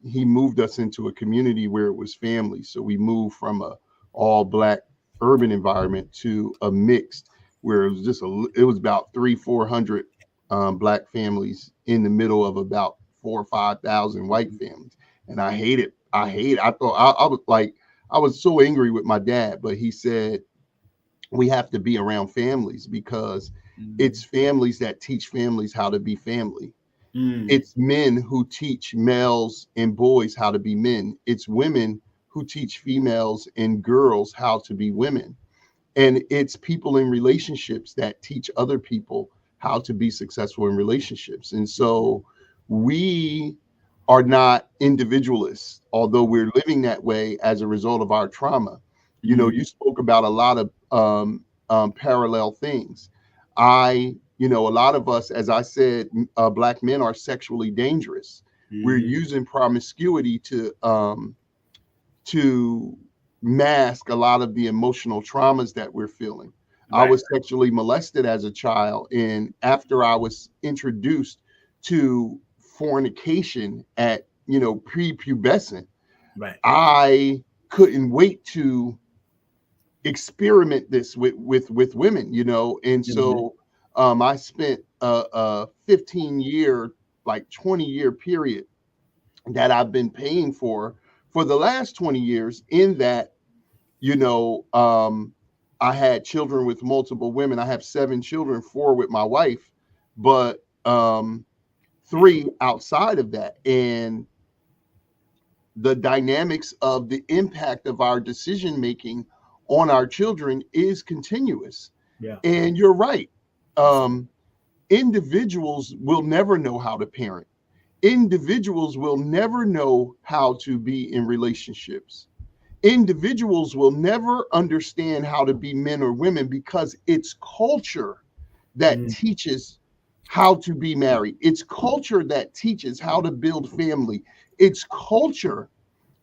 he moved us into a community where it was family. So we moved from a all Black urban environment to a mixed, where it was about 300-400 Black families in the middle of about 4,000 or 5,000 white families. And I hate it. I thought I was so angry with my dad, but he said, we have to be around families, because it's families that teach families how to be family. It's men who teach males and boys how to be men. It's women who teach females and girls how to be women. And it's people in relationships that teach other people how to be successful in relationships. And so we are not individualists, although we're living that way as a result of our trauma. You spoke about a lot of parallel things. A lot of us, as I said, Black men are sexually dangerous. We're using promiscuity to mask a lot of the emotional traumas that we're feeling. Right. I was sexually molested as a child, and after I was introduced to fornication at prepubescent, right, I couldn't wait to experiment this with women, and so I spent a 15-year, 20-year period that I've been paying for the last 20 years, in that, I had children with multiple women. I have 7 children, 4 with my wife, but 3 outside of that. And the dynamics of the impact of our decision making on our children is continuous. Yeah. And you're right. Individuals will never know how to parent. Individuals will never know how to be in relationships. individuals will never understand how to be men or women because it's culture that teaches how to be married. It's culture that teaches how to build family. It's culture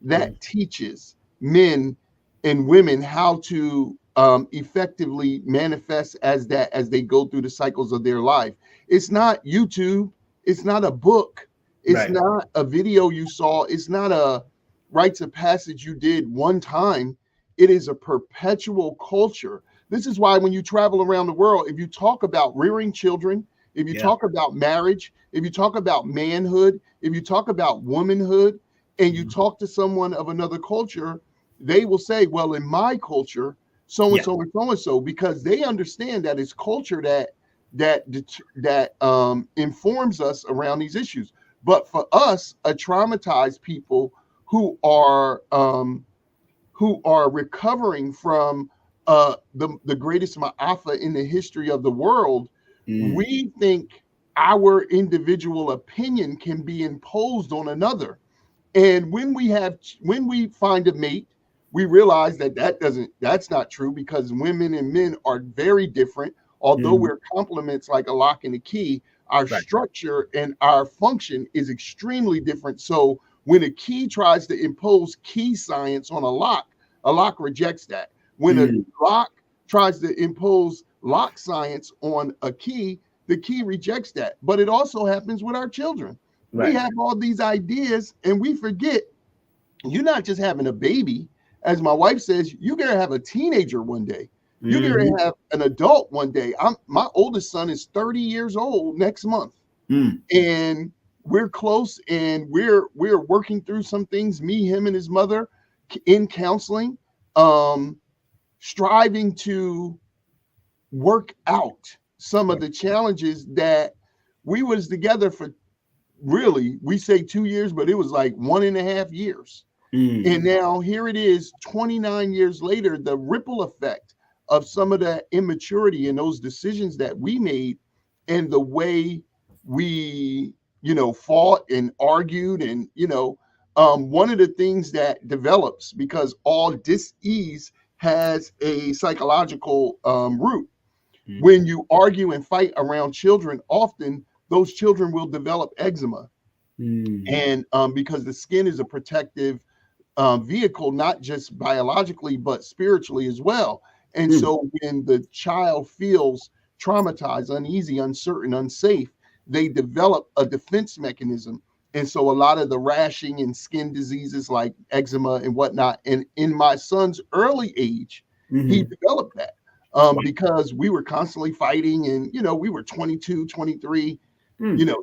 that teaches men and women how to effectively manifest as that as they go through the cycles of their life. It's not YouTube. It's not a book. It's not a video you saw. It's not a rites of passage you did one time. It is a perpetual culture. This is why when you travel around the world, if you talk about rearing children, if you talk about marriage, if you talk about manhood, if you talk about womanhood, and you talk to someone of another culture, they will say, well, in my culture, so and so and so and so, because they understand that it's culture that informs us around these issues. But for us, a traumatized people who are recovering from the greatest ma'afa in the history of the world, we think our individual opinion can be imposed on another. And when we find a mate, we realize that's not true, because women and men are very different. Although we're complements like a lock and a key, our structure and our function is extremely different. So when a key tries to impose key science on a lock rejects that. When a lock tries to impose lock science on a key, the key rejects that. But it also happens with our children. We have all these ideas and we forget you're not just having a baby. As my wife says, you're going to have a teenager one day. You're going to have an adult one day. My oldest son is 30 years old next month. And we're close, and we're working through some things, me, him, and his mother, in counseling, striving to work out some of the challenges that we was together for. Really, we say 2 years, but it was like 1.5 years. And now here it is, 29 years later, the ripple effect of some of that immaturity and those decisions that we made, and the way we, fought and argued. And, one of the things that develops, because all dis-ease has a psychological root. When you argue and fight around children, often those children will develop eczema. And because the skin is a protective vehicle, not just biologically, but spiritually as well. And so when the child feels traumatized, uneasy, uncertain, unsafe, they develop a defense mechanism. And so a lot of the rashing and skin diseases like eczema and whatnot. And in my son's early age, he developed that because we were constantly fighting, and, we were 22, 23,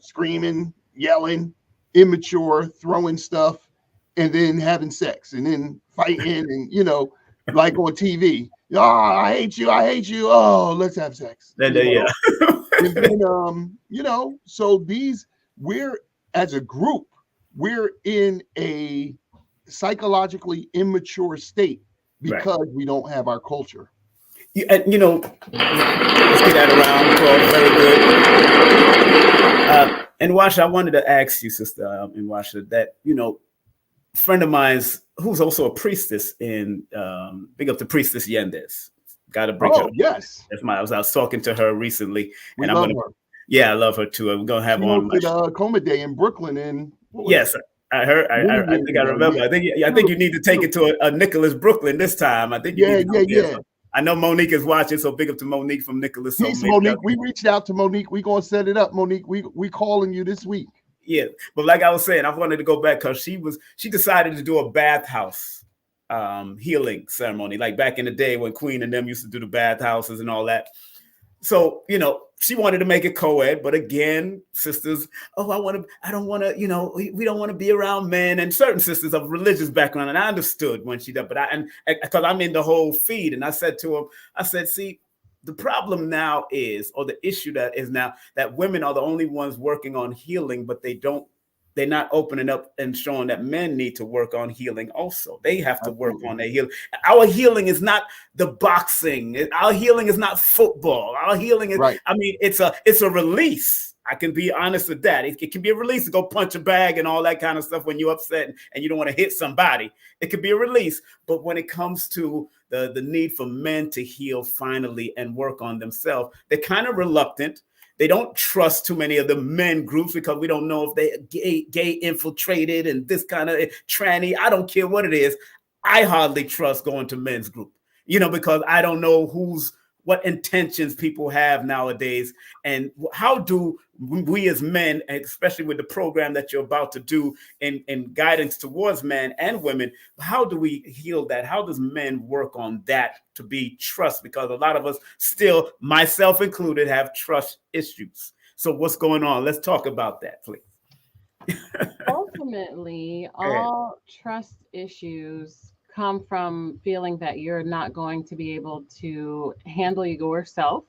screaming, yelling, immature, throwing stuff, and then having sex, and then fighting, and, like on TV, I hate you. Oh, let's have sex. And then, so we're, as a group, we're in a psychologically immature state because we don't have our culture. Let's get that around. Very good. And Nwasha, I wanted to ask you, Sister Nwasha, that, friend of mine's who's also a priestess in big up to Priestess Yendes. Got to bring her. Yes. I was talking to her recently, and I'm gonna. Yeah, I love her too. I'm gonna have on at Akoma Day in Brooklyn. And yes, I heard. I think I remember. I think you need to take it to a Nicholas Brooklyn this time. I think. Yeah. I know Monique is watching, so big up to Monique from Nicholas. Peace, Monique. We reached out to Monique. We gonna set it up, Monique. We calling you this week. Yeah, but like I was saying, I wanted to go back because she decided to do a bathhouse healing ceremony, like back in the day when Queen and them used to do the bathhouses and all that. So, she wanted to make it co-ed, but again, sisters, I don't want to, we don't want to be around men, and certain sisters of religious background. And I understood when she did, but because I'm in the whole feed, and I said to him, see, the problem now is, or the issue that is now, that women are the only ones working on healing, but they're not opening up and showing that men need to work on healing also. They have to work on their healing. Our healing is not the boxing. Our healing is not football. Our healing is, it's a release. I can be honest with that. It can be a release to go punch a bag and all that kind of stuff when you're upset and you don't want to hit somebody. It could be a release. But when it comes to the need for men to heal finally and work on themselves, they're kind of reluctant. They don't trust too many of the men groups because we don't know if they're gay infiltrated and this kind of tranny. I don't care what it is. I hardly trust going to men's group, because I don't know what intentions people have nowadays. And how do we as men, especially with the program that you're about to do in guidance towards men and women, how do we heal that? How does men work on that to be trust? Because a lot of us still, myself included, have trust issues. So what's going on? Let's talk about that, please. Ultimately, all trust issues come from feeling that you're not going to be able to handle yourself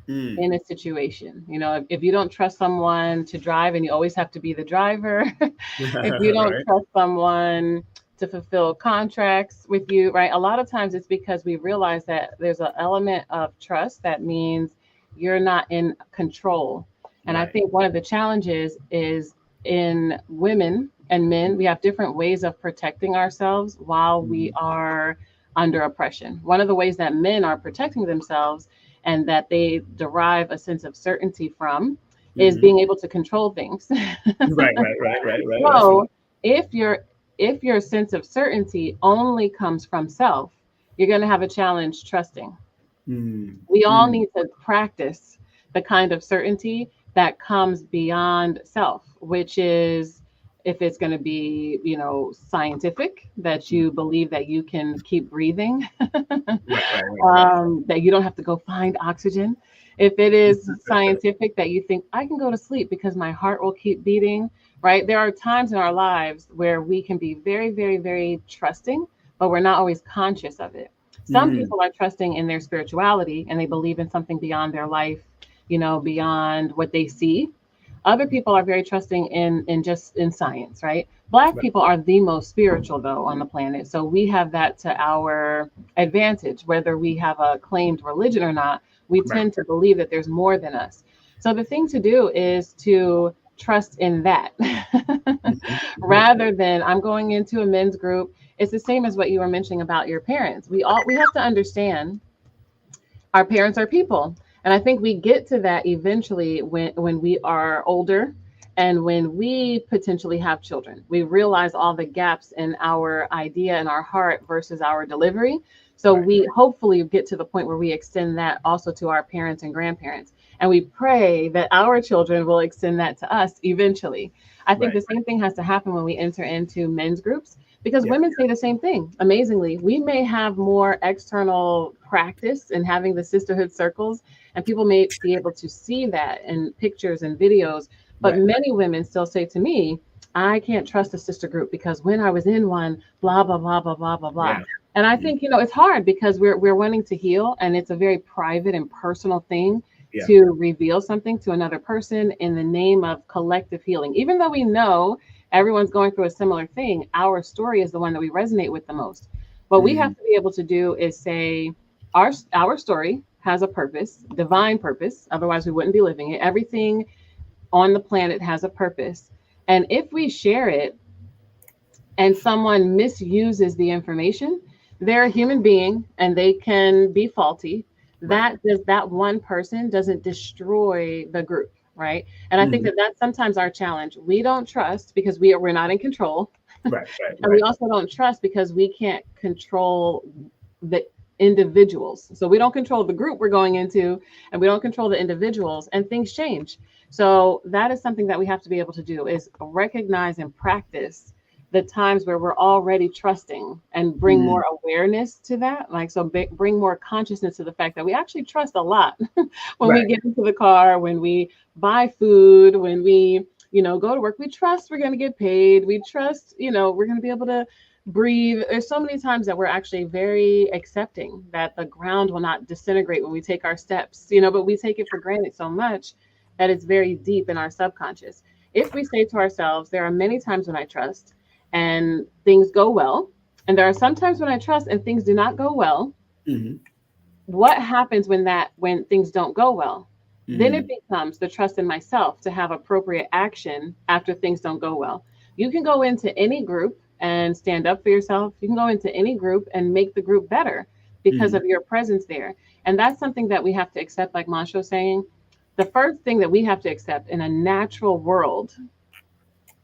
in a situation. If you don't trust someone to drive and you always have to be the driver, if you don't trust someone to fulfill contracts with you, right? A lot of times it's because we realize that there's an element of trust that means you're not in control. And I think one of the challenges is in women and men, we have different ways of protecting ourselves while we are under oppression. One of the ways that men are protecting themselves and that they derive a sense of certainty from is being able to control things. Right. So if your sense of certainty only comes from self, you're going to have a challenge trusting. We all need to practice the kind of certainty that comes beyond self, which is, if it's going to be, scientific, that you believe that you can keep breathing, that you don't have to go find oxygen. If it is scientific that you think I can go to sleep because my heart will keep beating, right? There are times in our lives where we can be very, very, very trusting, but we're not always conscious of it. Some people are trusting in their spirituality and they believe in something beyond their life, beyond what they see. Other people are very trusting in science, right? Black people are the most spiritual, though, on the planet. So we have that to our advantage. Whether we have a claimed religion or not, we tend to believe that there's more than us. So the thing to do is to trust in that rather than I'm going into a men's group. It's the same as what you were mentioning about your parents. We have to understand our parents are people. And I think we get to that eventually when we are older and when we potentially have children. We realize all the gaps in our idea and our heart versus our delivery. So we hopefully get to the point where we extend that also to our parents and grandparents. And we pray that our children will extend that to us eventually. I think the same thing has to happen when we enter into men's groups, because women say the same thing. Amazingly, we may have more external practice in having the sisterhood circles, and people may be able to see that in pictures and videos. But many women still say to me, I can't trust a sister group because when I was in one, blah, blah, blah, blah, blah, blah, blah. And I think, it's hard because we're wanting to heal, and it's a very private and personal thing to reveal something to another person in the name of collective healing. Even though we know everyone's going through a similar thing, our story is the one that we resonate with the most. What we have to be able to do is say our story has a purpose, divine purpose. Otherwise, we wouldn't be living it. Everything on the planet has a purpose. And if we share it and someone misuses the information, they're a human being and they can be faulty. That one person doesn't destroy the group, right? And I think that's sometimes our challenge. We don't trust because we're not in control. And we also don't trust because we can't control the individuals. So we don't control the group we're going into, and we don't control the individuals, and things change. So that is something that we have to be able to do, is recognize and practice the times where we're already trusting and bring more awareness to that. Bring more consciousness to the fact that we actually trust a lot when we get into the car, when we buy food, when we, go to work, we trust we're going to get paid. We trust, we're going to be able to breathe. There's so many times that we're actually very accepting that the ground will not disintegrate when we take our steps, but we take it for granted so much that it's very deep in our subconscious. If we say to ourselves, there are many times when I trust and things go well, and there are some times when I trust and things do not go well, what happens when things don't go well? Then it becomes the trust in myself to have appropriate action after things don't go well. You can go into any group and stand up for yourself. You can go into any group and make the group better because of your presence there. And that's something that we have to accept, like Montsho was saying. The first thing that we have to accept in a natural world,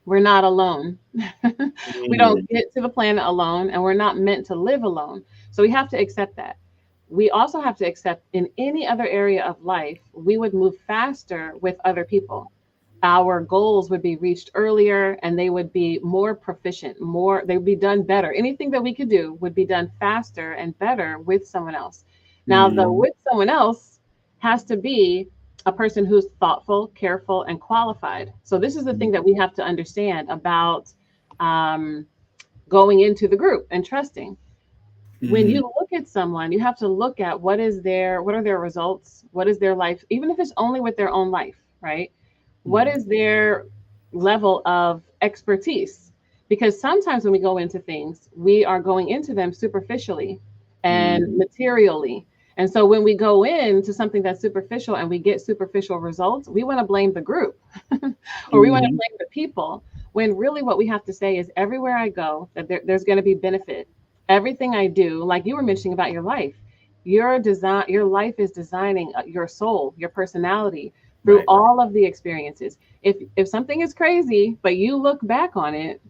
we're not alone. We don't get to the planet alone, and we're not meant to live alone. So we have to accept that. We also have to accept in any other area of life, we would move faster with other people. Our goals would be reached earlier and they would be more proficient, they would be done better. Anything that we could do would be done faster and better with someone else. Now, the with someone else has to be a person who's thoughtful, careful, and qualified. So this is the thing that we have to understand about going into the group and trusting. When you look at someone, you have to look at what are their results? What is their life? Even if it's only with their own life, right? What is their level of expertise? Because sometimes when we go into things, we are going into them superficially and materially. And so when we go into something that's superficial and we get superficial results, we want to blame the group or we want to blame the people, when really what we have to say is everywhere I go, that there's going to be benefit. Everything I do, like you were mentioning about your life, your life is designing your soul, your personality through all of the experiences. If something is crazy, but you look back on it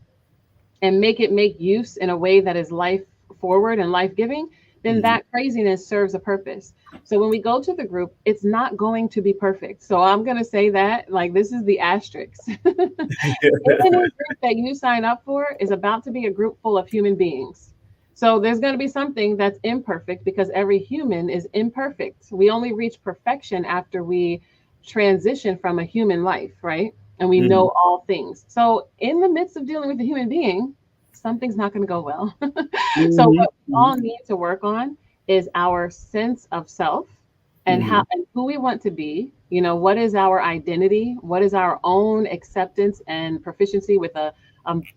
and make use in a way that is life forward and life giving, then that craziness serves a purpose. So when we go to the group, it's not going to be perfect. So I'm going to say that, like, this is the asterisk. Any group that you sign up for is about to be a group full of human beings. So there's going to be something that's imperfect because every human is imperfect. We only reach perfection after we transition from a human life, right? And we know all things. So in the midst of dealing with a human being, something's not going to go well. So what we all need to work on is our sense of self and how and who we want to be. You know, what is our identity? What is our own acceptance and proficiency with a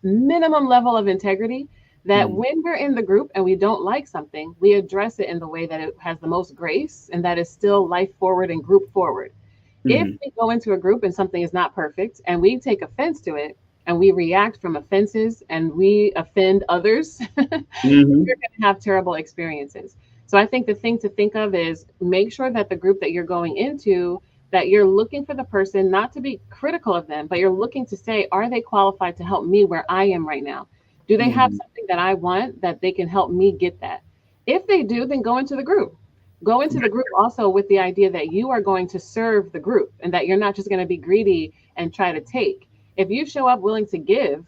minimum level of integrity? That when we're in the group and we don't like something, we address it in the way that it has the most grace and that is still life forward and group forward. If we go into a group and something is not perfect and we take offense to it and we react from offenses and we offend others, we're going to have terrible experiences. So I think the thing to think of is make sure that the group that you're going into, that you're looking for the person, not to be critical of them, but you're looking to say, are they qualified to help me where I am right now? Do they have something that I want that they can help me get that? If they do, then go into the group. Go into the group also with the idea that you are going to serve the group and that you're not just going to be greedy and try to take. If you show up willing to give,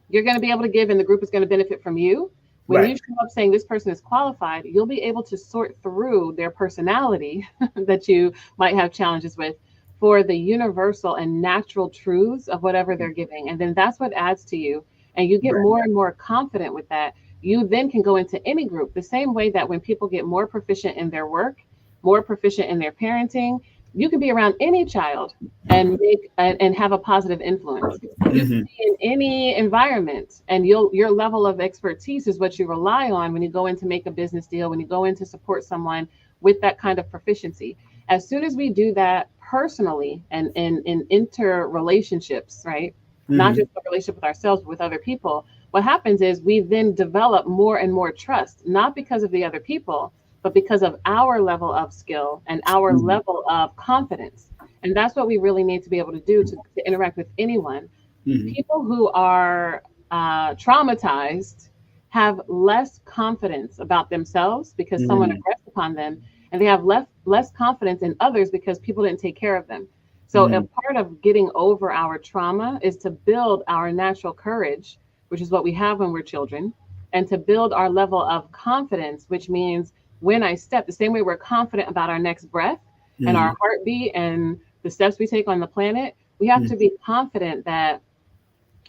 you're going to be able to give and the group is going to benefit from you. When you show up saying this person is qualified, you'll be able to sort through their personality that you might have challenges with for the universal and natural truths of whatever they're giving. And then that's what adds to you. And you get more and more confident with that. You then can go into any group the same way that when people get more proficient in their work, more proficient in their parenting, you can be around any child and make and have a positive influence. You can be in any environment, and your level of expertise is what you rely on when you go in to make a business deal, when you go in to support someone with that kind of proficiency. As soon as we do that personally and in interrelationships, right? Not just a relationship with ourselves, but with other people, what happens is we then develop more and more trust, not because of the other people, but because of our level of skill and our level of confidence. And that's what we really need to be able to do to interact with anyone. People who are traumatized have less confidence about themselves because someone aggressed upon them, and they have less confidence in others because people didn't take care of them. So a part of getting over our trauma is to build our natural courage, which is what we have when we're children, and to build our level of confidence, which means when I step, the same way we're confident about our next breath and our heartbeat and the steps we take on the planet, we have to be confident that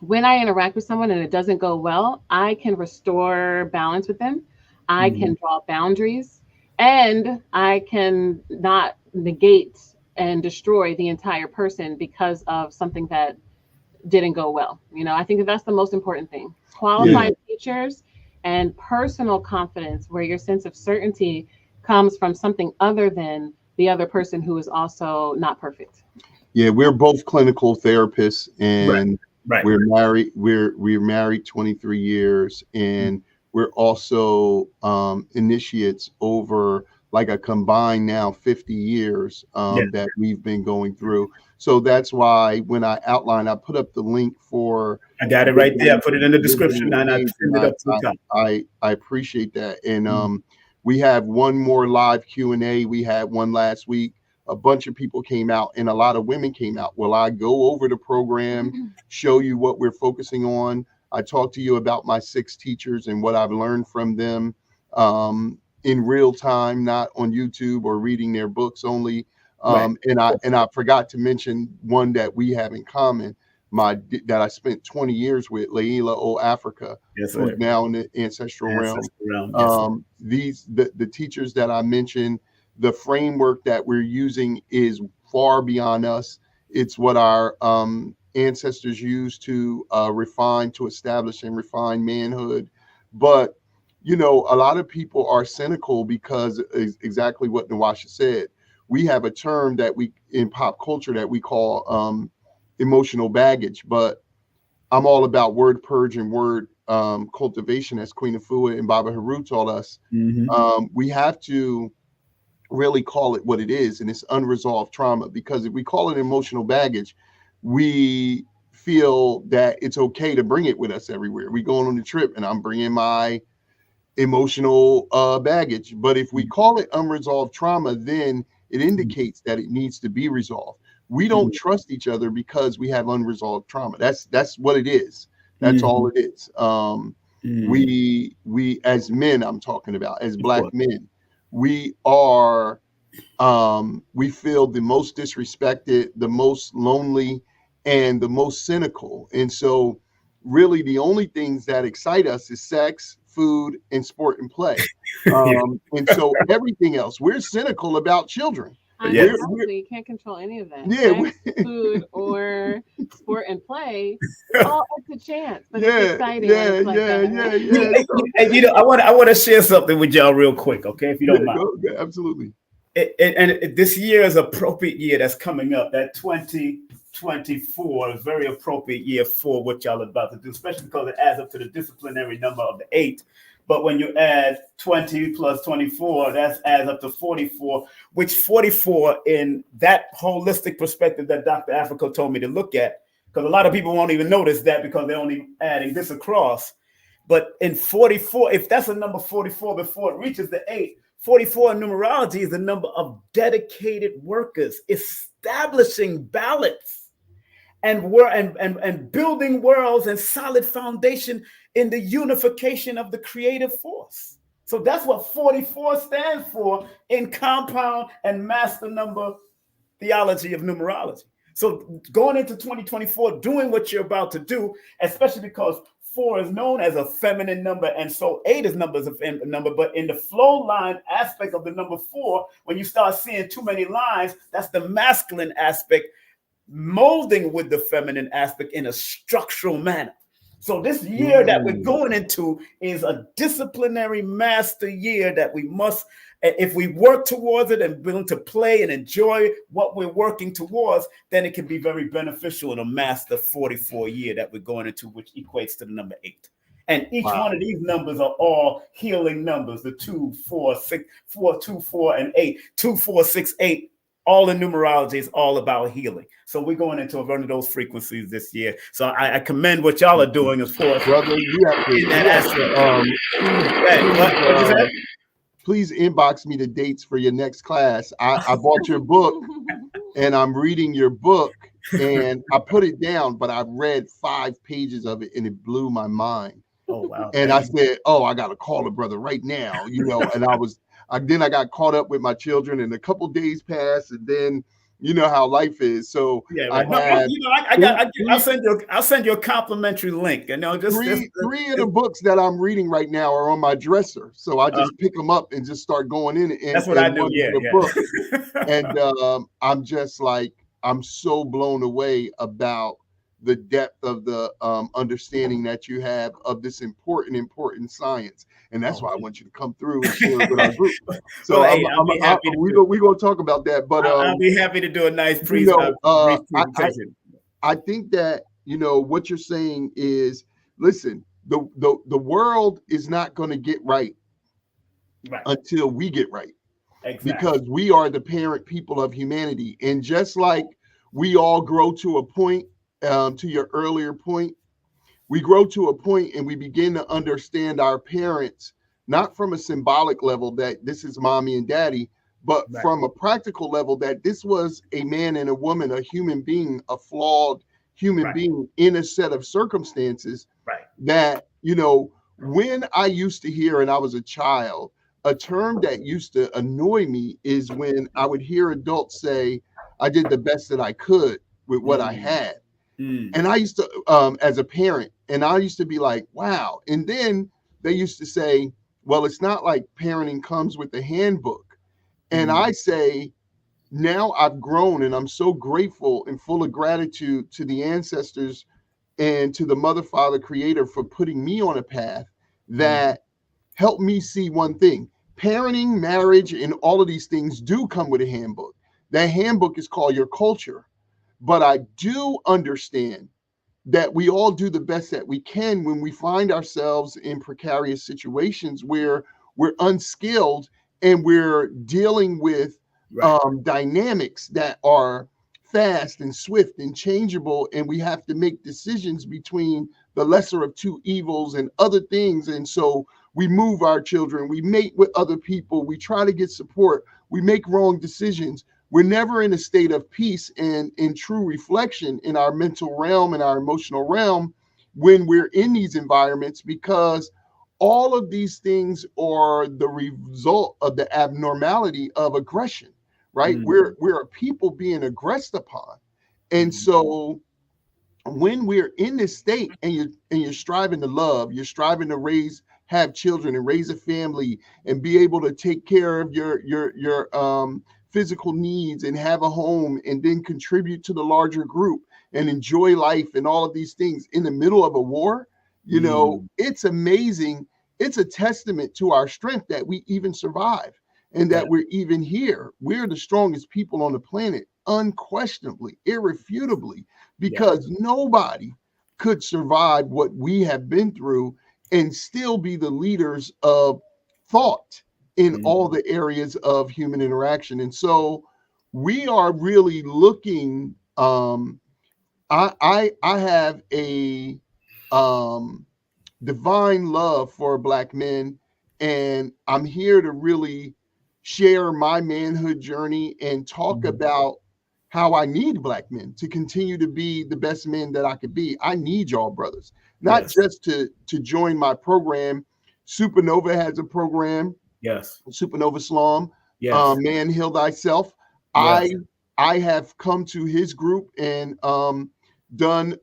when I interact with someone and it doesn't go well, I can restore balance with them. I can draw boundaries, and I can not negate and destroy the entire person because of something that didn't go well. You know, I think that's the most important thing. Qualified teachers and personal confidence, where your sense of certainty comes from something other than the other person who is also not perfect. Yeah, we're both clinical therapists, and Right. we're married. We're married 23 years, and we're also initiates over like a combined now 50 years that we've been going through. So that's why when I outline, I put up the link for. I got it right there. I put it in the description and I pinned it up to the top. I appreciate that, and we have one more live Q&A. We had one last week. A bunch of people came out and a lot of women came out. Well, I go over the program, show you what we're focusing on. I talk to you about my 6 teachers and what I've learned from them in real time, not on YouTube or reading their books only. And I forgot to mention one that we have in common, that I spent 20 years with, Laila O. Africa, who's now in the ancestral realm. The teachers that I mentioned, the framework that we're using is far beyond us. It's what our ancestors used to refine, to establish and refine manhood. But, you know, a lot of people are cynical because exactly what Nwasha said. We have a term that we in pop culture that we call emotional baggage, but I'm all about word purge and word cultivation, as Queen Afua and Baba Haru taught us. We have to really call it what it is, and it's unresolved trauma. Because if we call it emotional baggage, we feel that it's okay to bring it with us everywhere. We going on the trip and I'm bringing my emotional baggage. But if we call it unresolved trauma, then it indicates that it needs to be resolved. We don't trust each other because we have unresolved trauma. That's what it is. That's all it is. We as men, I'm talking about, as Black men, we are we feel the most disrespected, the most lonely, and the most cynical. And so really the only things that excite us is sex, food, and sport and play. And so everything else, we're cynical about children. You can't control any of that. Sex, food, or sport and play, all up to chance. But it's exciting. And you know, I want to share something with y'all real quick, okay? If you don't mind. Absolutely. And this year is appropriate year that's coming up. That 2024 is a very appropriate year for what y'all are about to do, especially because it adds up to the disciplinary number of the 8. But when you add 20 plus 24, that adds up to 44, which 44 in that holistic perspective that Dr. Africa told me to look at, because a lot of people won't even notice that because they're only adding this across. But in 44, if that's a number 44 before it reaches the 8, 44 in numerology is the number of dedicated workers establishing balance and building worlds and solid foundation in the unification of the creative force. So that's what 44 stands for in compound and master number theology of numerology. So going into 2024, doing what you're about to do, especially because 4 is known as a feminine number, and so 8 is numbers of number. But in the flow line aspect of the number 4, when you start seeing too many lines, that's the masculine aspect molding with the feminine aspect in a structural manner. So this year that we're going into is a disciplinary master year that we must, if we work towards it and willing to play and enjoy what we're working towards, then it can be very beneficial in a master 44 year that we're going into, which equates to the number 8. And each one of these numbers are all healing numbers. The 2, 4, 6, 4, 2, 4, and 8, 2, 4, 6, 8. All in numerology is all about healing. So we're going into one of those frequencies this year. So I commend what y'all are doing as far as brother. You have to, please inbox me the dates for your next class. I bought your book and I'm reading your book and I put it down, but I read 5 pages of it and it blew my mind. Oh, wow. And I said, oh, I got to call the brother right now, you know, and then I got caught up with my children and a couple days passed and then you know how life is. So I'll send you a complimentary link. You know, just three of the books that I'm reading right now are on my dresser. So I just pick them up and just start going in. And that's what I do. Book. And I'm just like, I'm so blown away about the depth of the understanding that you have of this important science. And that's why I want you to come through and share it with our group. So Well, hey, I'll be happy to do it. we're gonna talk about that, but I'll be happy to do a nice you know, brief presentation. I think that, you know, what you're saying is, listen, the world is not going to get right until we get right. Exactly. Because we are the parent people of humanity. And just like we all grow to a point, to your earlier point, we grow to a point and we begin to understand our parents, not from a symbolic level that this is mommy and daddy, but from a practical level that this was a man and a woman, a human being, a flawed human being in a set of circumstances that, you know, when I used to hear, and I was a child, a term that used to annoy me is when I would hear adults say, I did the best that I could with what I had. And I used to, as a parent, and I used to be like, wow. And then they used to say, well, it's not like parenting comes with a handbook. And I say, now I've grown and I'm so grateful and full of gratitude to the ancestors and to the mother, father, creator for putting me on a path that helped me see one thing. Parenting, marriage, and all of these things do come with a handbook. That handbook is called your culture. But I do understand that we all do the best that we can when we find ourselves in precarious situations where we're unskilled and we're dealing with dynamics that are fast and swift and changeable, and we have to make decisions between the lesser of two evils and other things. And so we move our children, we mate with other people, we try to get support, we make wrong decisions. We're never in a state of peace and in true reflection in our mental realm and our emotional realm when we're in these environments, because all of these things are the result of the abnormality of aggression, right? We're a people being aggressed upon. And so when we're in this state and you're striving to love, you're striving to have children and raise a family and be able to take care of your physical needs and have a home and then contribute to the larger group and enjoy life and all of these things in the middle of a war, you know, it's amazing. It's a testament to our strength that we even survive and that we're even here. We're the strongest people on the planet, unquestionably, irrefutably, because nobody could survive what we have been through and still be the leaders of thought in all the areas of human interaction. And so we are really looking, I have a divine love for Black men, and I'm here to really share my manhood journey and talk about how I need Black men to continue to be the best men that I could be. I need y'all, brothers, not just to join my program. Supernova has a program. Supernova Islam. Man, heal thyself. I have come to his group and done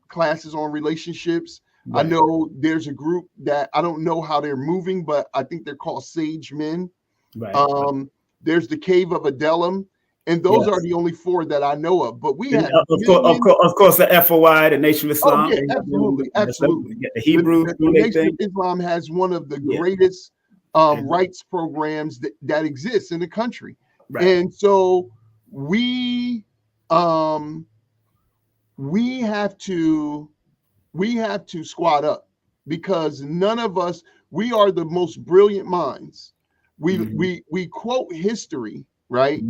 classes on relationships. I know there's a group that I don't know how they're moving, but I think they're called Sage Men. There's the Cave of Adullam, and those are the only four that I know of. But we have, of course, the FOI, the Nation of Islam. Absolutely. The Hebrew. The Nation of Islam has one of the greatest rights programs that exists in the country. And so we have to squat up, because none of us, we are the most brilliant minds. We quote history, right?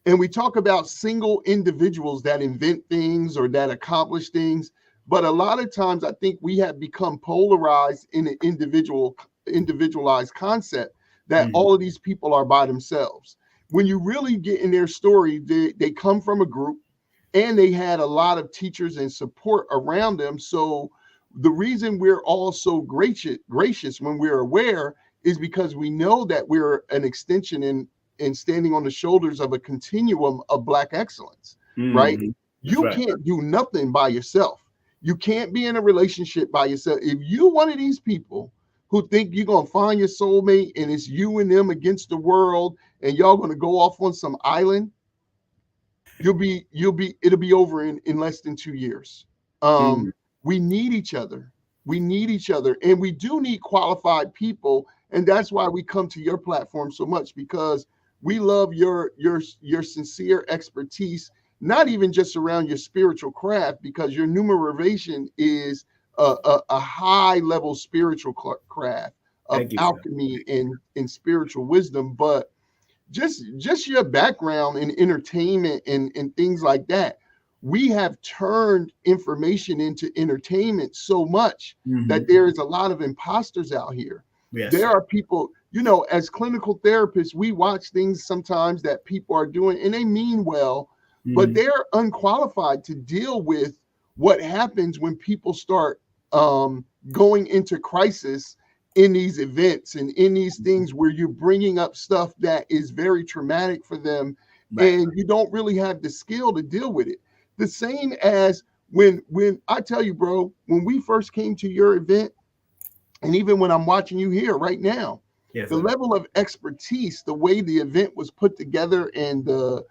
And we talk about single individuals that invent things or that accomplish things. But a lot of times I think we have become polarized in an individualized concept that all of these people are by themselves. When you really get in their story, they come from a group and they had a lot of teachers and support around them. So the reason we're all so gracious when we're aware is because we know that we're an extension and standing on the shoulders of a continuum of Black excellence, right? You can't do nothing by yourself. You can't be in a relationship by yourself. If you're one of these people who think you're going to find your soulmate and it's you and them against the world and y'all going to go off on some island, it'll be over in less than 2 years. We need each other. We need each other, and we do need qualified people. And that's why we come to your platform so much, because we love your sincere expertise, not even just around your spiritual craft, because your numeration is a high level spiritual craft of alchemy and spiritual wisdom, but just your background in entertainment and things like that. We have turned information into entertainment so much that there is a lot of imposters out here. Yes. There are people, as clinical therapists, we watch things sometimes that people are doing and they mean well, but they're unqualified to deal with what happens when people start going into crisis in these events and in these things where you're bringing up stuff that is very traumatic for them, and you don't really have the skill to deal with it. The same as when I tell you, bro, when we first came to your event, and even when I'm watching you here right now, the level of expertise, the way the event was put together, and the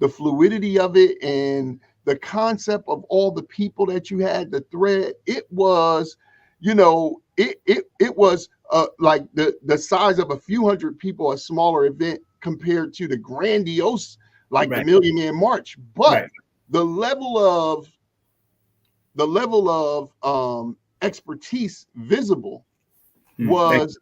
fluidity of it, and the concept of all the people that you had, the thread, it was, it was like the size of a few hundred people, a smaller event compared to the grandiose, like the Million Man March. But the level of expertise visible was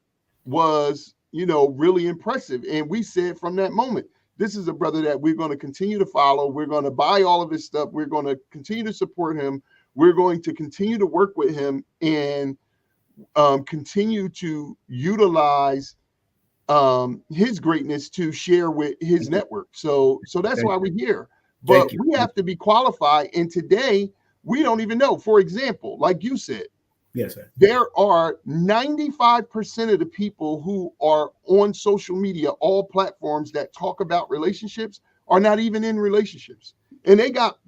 really impressive. And we said from that moment, this is a brother that we're going to continue to follow. We're going to buy all of his stuff. We're going to continue to support him. We're going to continue to work with him and continue to utilize his greatness to share with his network. So that's why we're here. But we have to be qualified. And today, we don't even know. For example, like you said, there are 95% of the people who are on social media, all platforms that talk about relationships, are not even in relationships. And they got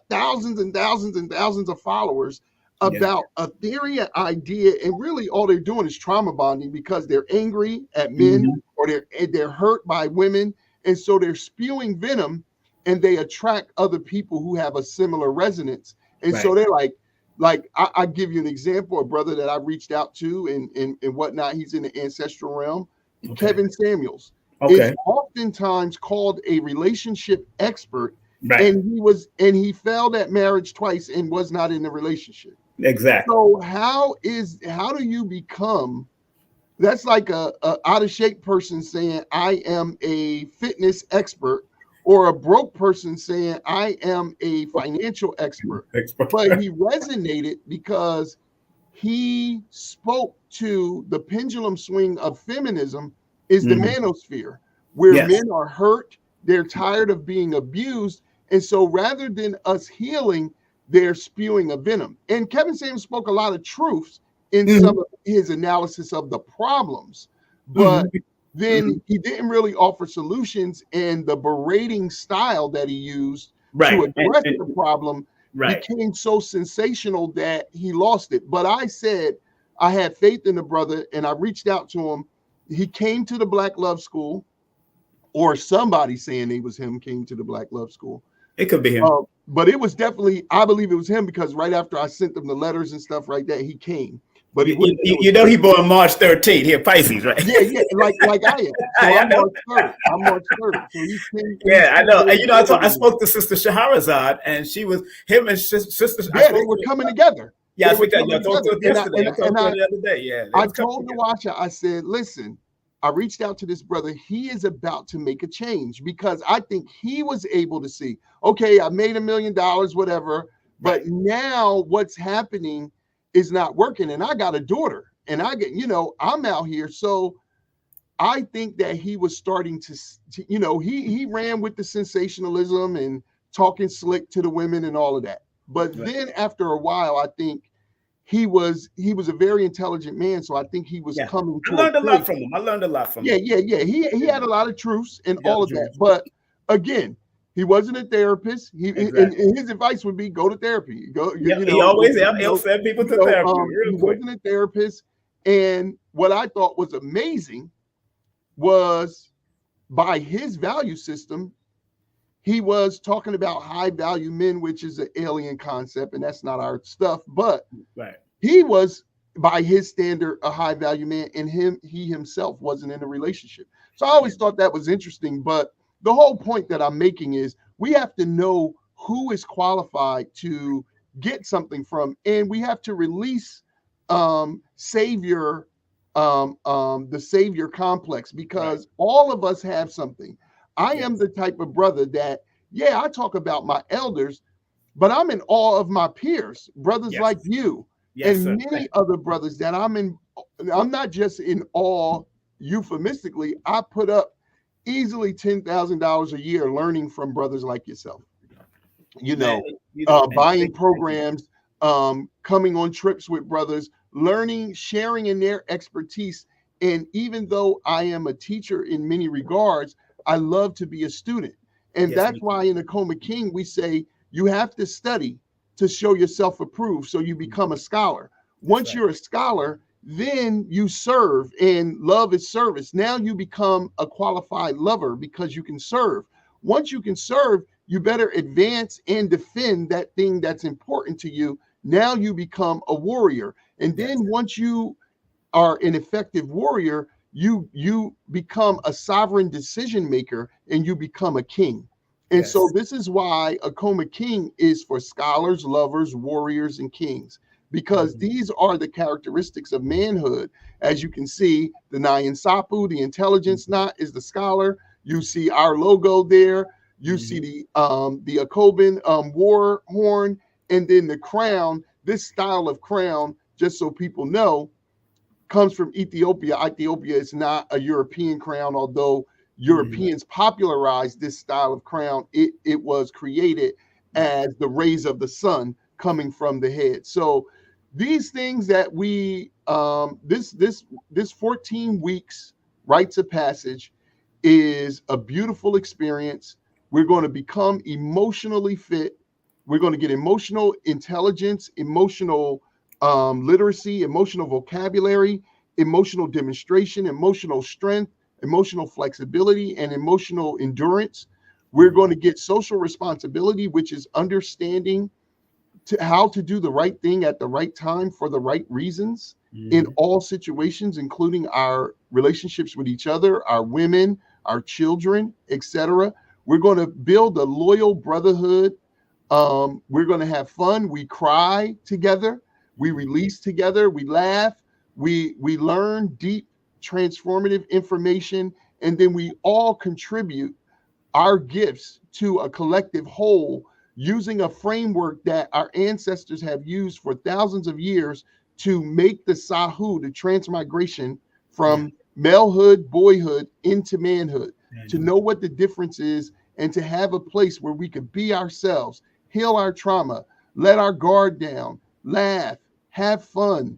thousands and thousands and thousands of followers about a theory, an idea, and really all they're doing is trauma bonding because they're angry at men or they're hurt by women. And so they're spewing venom, and they attract other people who have a similar resonance. And so they're like I give you an example, a brother that I reached out to and whatnot. He's in the ancestral realm. Kevin Samuels is oftentimes called a relationship expert. And he failed at marriage twice and was not in a relationship. Exactly. So how do you become? That's like a out of shape person saying I am a fitness expert, or a broke person saying I am a financial expert. But he resonated because he spoke to the pendulum swing of feminism is the manosphere, where men are hurt, they're tired of being abused. And so rather than us healing, they're spewing a venom. And Kevin Samuels spoke a lot of truths in some of his analysis of the problems, but then he didn't really offer solutions, and the berating style that he used to address the problem became so sensational that he lost it. But I said I had faith in the brother, and I reached out to him. He came to the Black Love School, or somebody saying it was him came to the Black Love School. It could be him. But it was definitely, I believe it was him, because right after I sent them the letters and stuff like that, he came. But he born March 13th. Here, Pisces, right? Yeah, like I am. So I'm March 3rd. I'm March 3rd. So he's I know. And I spoke to Sister Shahrazad, and she was him and Sister. Yeah, they were coming together. Yeah, I talked to her yesterday. I talked to her the other day. Yeah, I told Nwasha, I said, listen, I reached out to this brother. He is about to make a change, because I think he was able to see, okay, I made $1 million, whatever, but now what's happening is not working. And I got a daughter, and I get, I'm out here. So I think that he was starting to he ran with the sensationalism and talking slick to the women and all of that. But then after a while, I think he was a very intelligent man. So I think he was coming to I learned a lot from him. Yeah. He had a lot of truths and all of that. But again, he wasn't a therapist. And his advice would be go to therapy. He'll send people to therapy. He wasn't a therapist. And what I thought was amazing was, by his value system, he was talking about high value men, which is an alien concept, and that's not our stuff. But he was, by his standard, a high value man, and he himself wasn't in a relationship. So I always thought that was interesting. But the whole point that I'm making is we have to know who is qualified to get something from, and we have to release savior, the savior complex, because all of us have something. I am the type of brother that, I talk about my elders, but I'm in awe of my peers, brothers like you, and many other brothers that I'm not just in awe euphemistically. I put up easily $10,000 a year learning from brothers like yourself. Buying programs, coming on trips with brothers, learning, sharing in their expertise. And even though I am a teacher in many regards, I love to be a student. And that's why in Akoma King, we say you have to study to show yourself approved, so you become a scholar. Once you're a scholar, then you serve, and love is service. Now you become a qualified lover because you can serve. Once you can serve, you better advance and defend that thing that's important to you. Now you become a warrior. And then once you are an effective warrior, you become a sovereign decision maker, and you become a king. And so this is why Akoma King is for scholars, lovers, warriors, and kings, because these are the characteristics of manhood. As you can see, the Nyan Sapu, the intelligence knot, is the scholar. You see our logo there. You see the Akoban war horn, and then the crown. This style of crown, just so people know, comes from Ethiopia. Ethiopia is not a European crown, although Europeans popularized this style of crown. It was created as the rays of the sun coming from the head. So these things that we this 14 weeks rites of passage is a beautiful experience. We're going to become emotionally fit. We're going to get emotional intelligence, emotional literacy, emotional vocabulary, emotional demonstration, emotional strength, emotional flexibility, and emotional endurance. We're going to get social responsibility, which is understanding how to do the right thing at the right time for the right reasons in all situations, including our relationships with each other, our women, our children, etc. We're going to build a loyal brotherhood. We're going to have fun. We cry together. We release together. We laugh. We learn deep, transformative information. And then we all contribute our gifts to a collective whole using a framework that our ancestors have used for thousands of years to make the Sahu, the transmigration from malehood, boyhood into manhood, to know what the difference is, and to have a place where we could be ourselves, heal our trauma, let our guard down, laugh, have fun,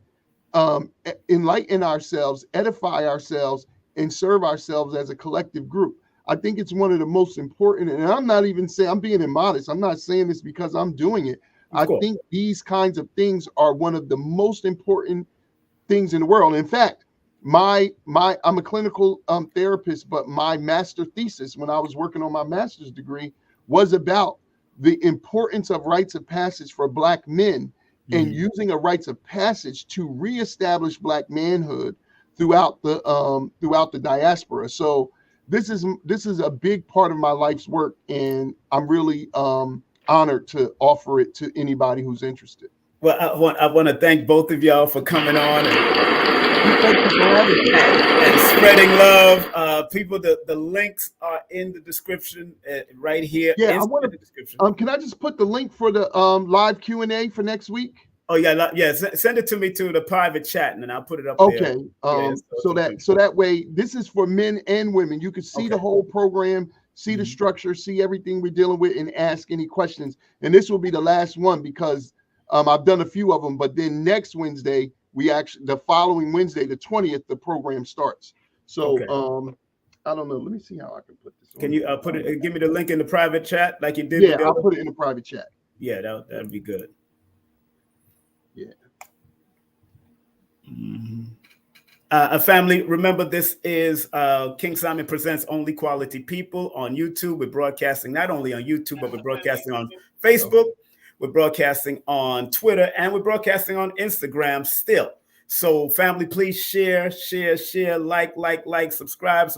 enlighten ourselves, edify ourselves, and serve ourselves as a collective group. I think it's one of the most important, and I'm not even saying, I'm being immodest. I'm not saying this because I'm doing it. I think these kinds of things are one of the most important things in the world. In fact, I'm a clinical therapist, but my master thesis when I was working on my master's degree was about the importance of rites of passage for Black men and using a rites of passage to reestablish Black manhood throughout the diaspora. So this is a big part of my life's work, and I'm really honored to offer it to anybody who's interested. Well, I want to thank both of y'all for coming on and spreading love. People, the links are in the description right here. Yeah, I want to. Can I just put the link for the live Q&A for next week? Oh yeah. Send it to me to the private chat, and I'll put it up there. Okay. So that way, this is for men and women. You can see the whole program, see the structure, see everything we're dealing with, and ask any questions. And this will be the last one because I've done a few of them. But then next Wednesday, the following Wednesday, the 20th, the program starts. So I don't know. Let me see how I can put this. Can you put it? Give me the link in the private chat like you did. Yeah, I'll put it in the private chat. Yeah, that'd be good. Yeah. Family, remember this is King Simon Presents Only Quality People on YouTube. We're broadcasting not only on YouTube, but we're broadcasting on Facebook. We're broadcasting on Twitter, and we're broadcasting on Instagram still. So family, please share, like, subscribe.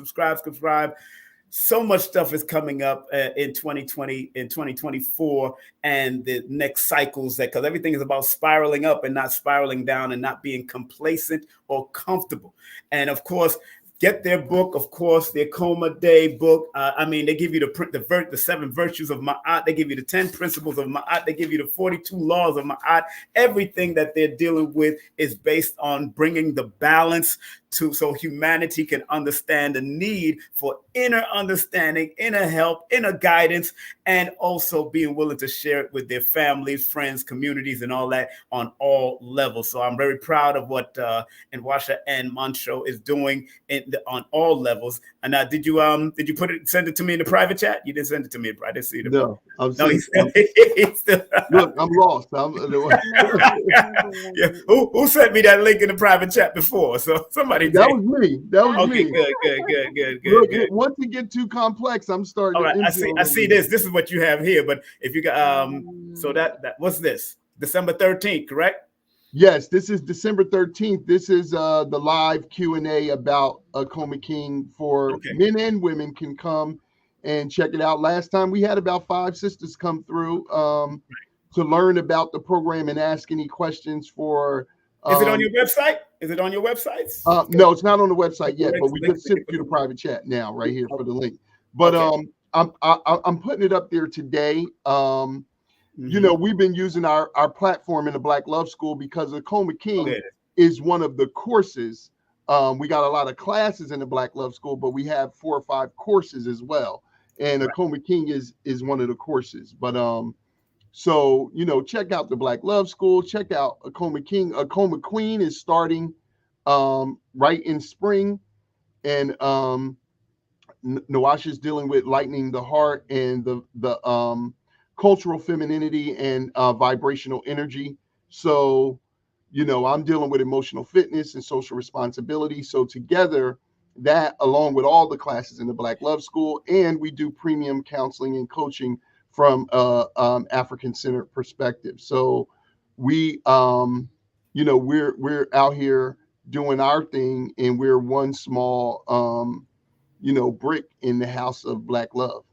So much stuff is coming up in 2020, in 2024, and the next cycles, that because everything is about spiraling up and not spiraling down and not being complacent or comfortable. And of course, get their book, of course, the Akoma Day book. They give you the 7 virtues of Ma'at. They give you the 10 principles of Ma'at. They give you the 42 laws of Ma'at. Everything that they're dealing with is based on bringing the balance so humanity can understand the need for inner understanding, inner help, inner guidance, and also being willing to share it with their families, friends, communities, and all that on all levels. So I'm very proud of what Nwasha and Montsho is doing on all levels. And did you send it to me in the private chat? You didn't send it to me. I didn't see it. No, I'm still, look, I'm lost. Yeah. Who sent me that link in the private chat before? So somebody. That was me. Okay, me. Good. Look, once it get too complex, I'm starting. All right, I see this. This is what you have here. But if you got so that what's this? December 13th, correct? Yes, this is December 13th. This is the live Q&A about Akoma King for men and women can come and check it out. Last time we had about 5 sisters come through to learn about the program and ask any questions for. Is it on your website? Is it on your websites? No, it's not on the website yet, but we just sent you the private chat now right here for the link. But I'm putting it up there today. You know, we've been using our platform in the Black Love School because Akoma King is one of the courses. We got a lot of classes in the Black Love School, but we have 4 or 5 courses as well. And Akoma King is one of the courses. But so, you know, check out the Black Love School, check out Akoma King. Akoma Queen is starting right in spring. And Nwasha is dealing with lightening the heart and the cultural femininity and vibrational energy. So, you know, I'm dealing with emotional fitness and social responsibility. So together, that along with all the classes in the Black Love School, and we do premium counseling and coaching from African-centered perspective. So we, you know, we're out here doing our thing, and we're one small, you know, brick in the house of Black love.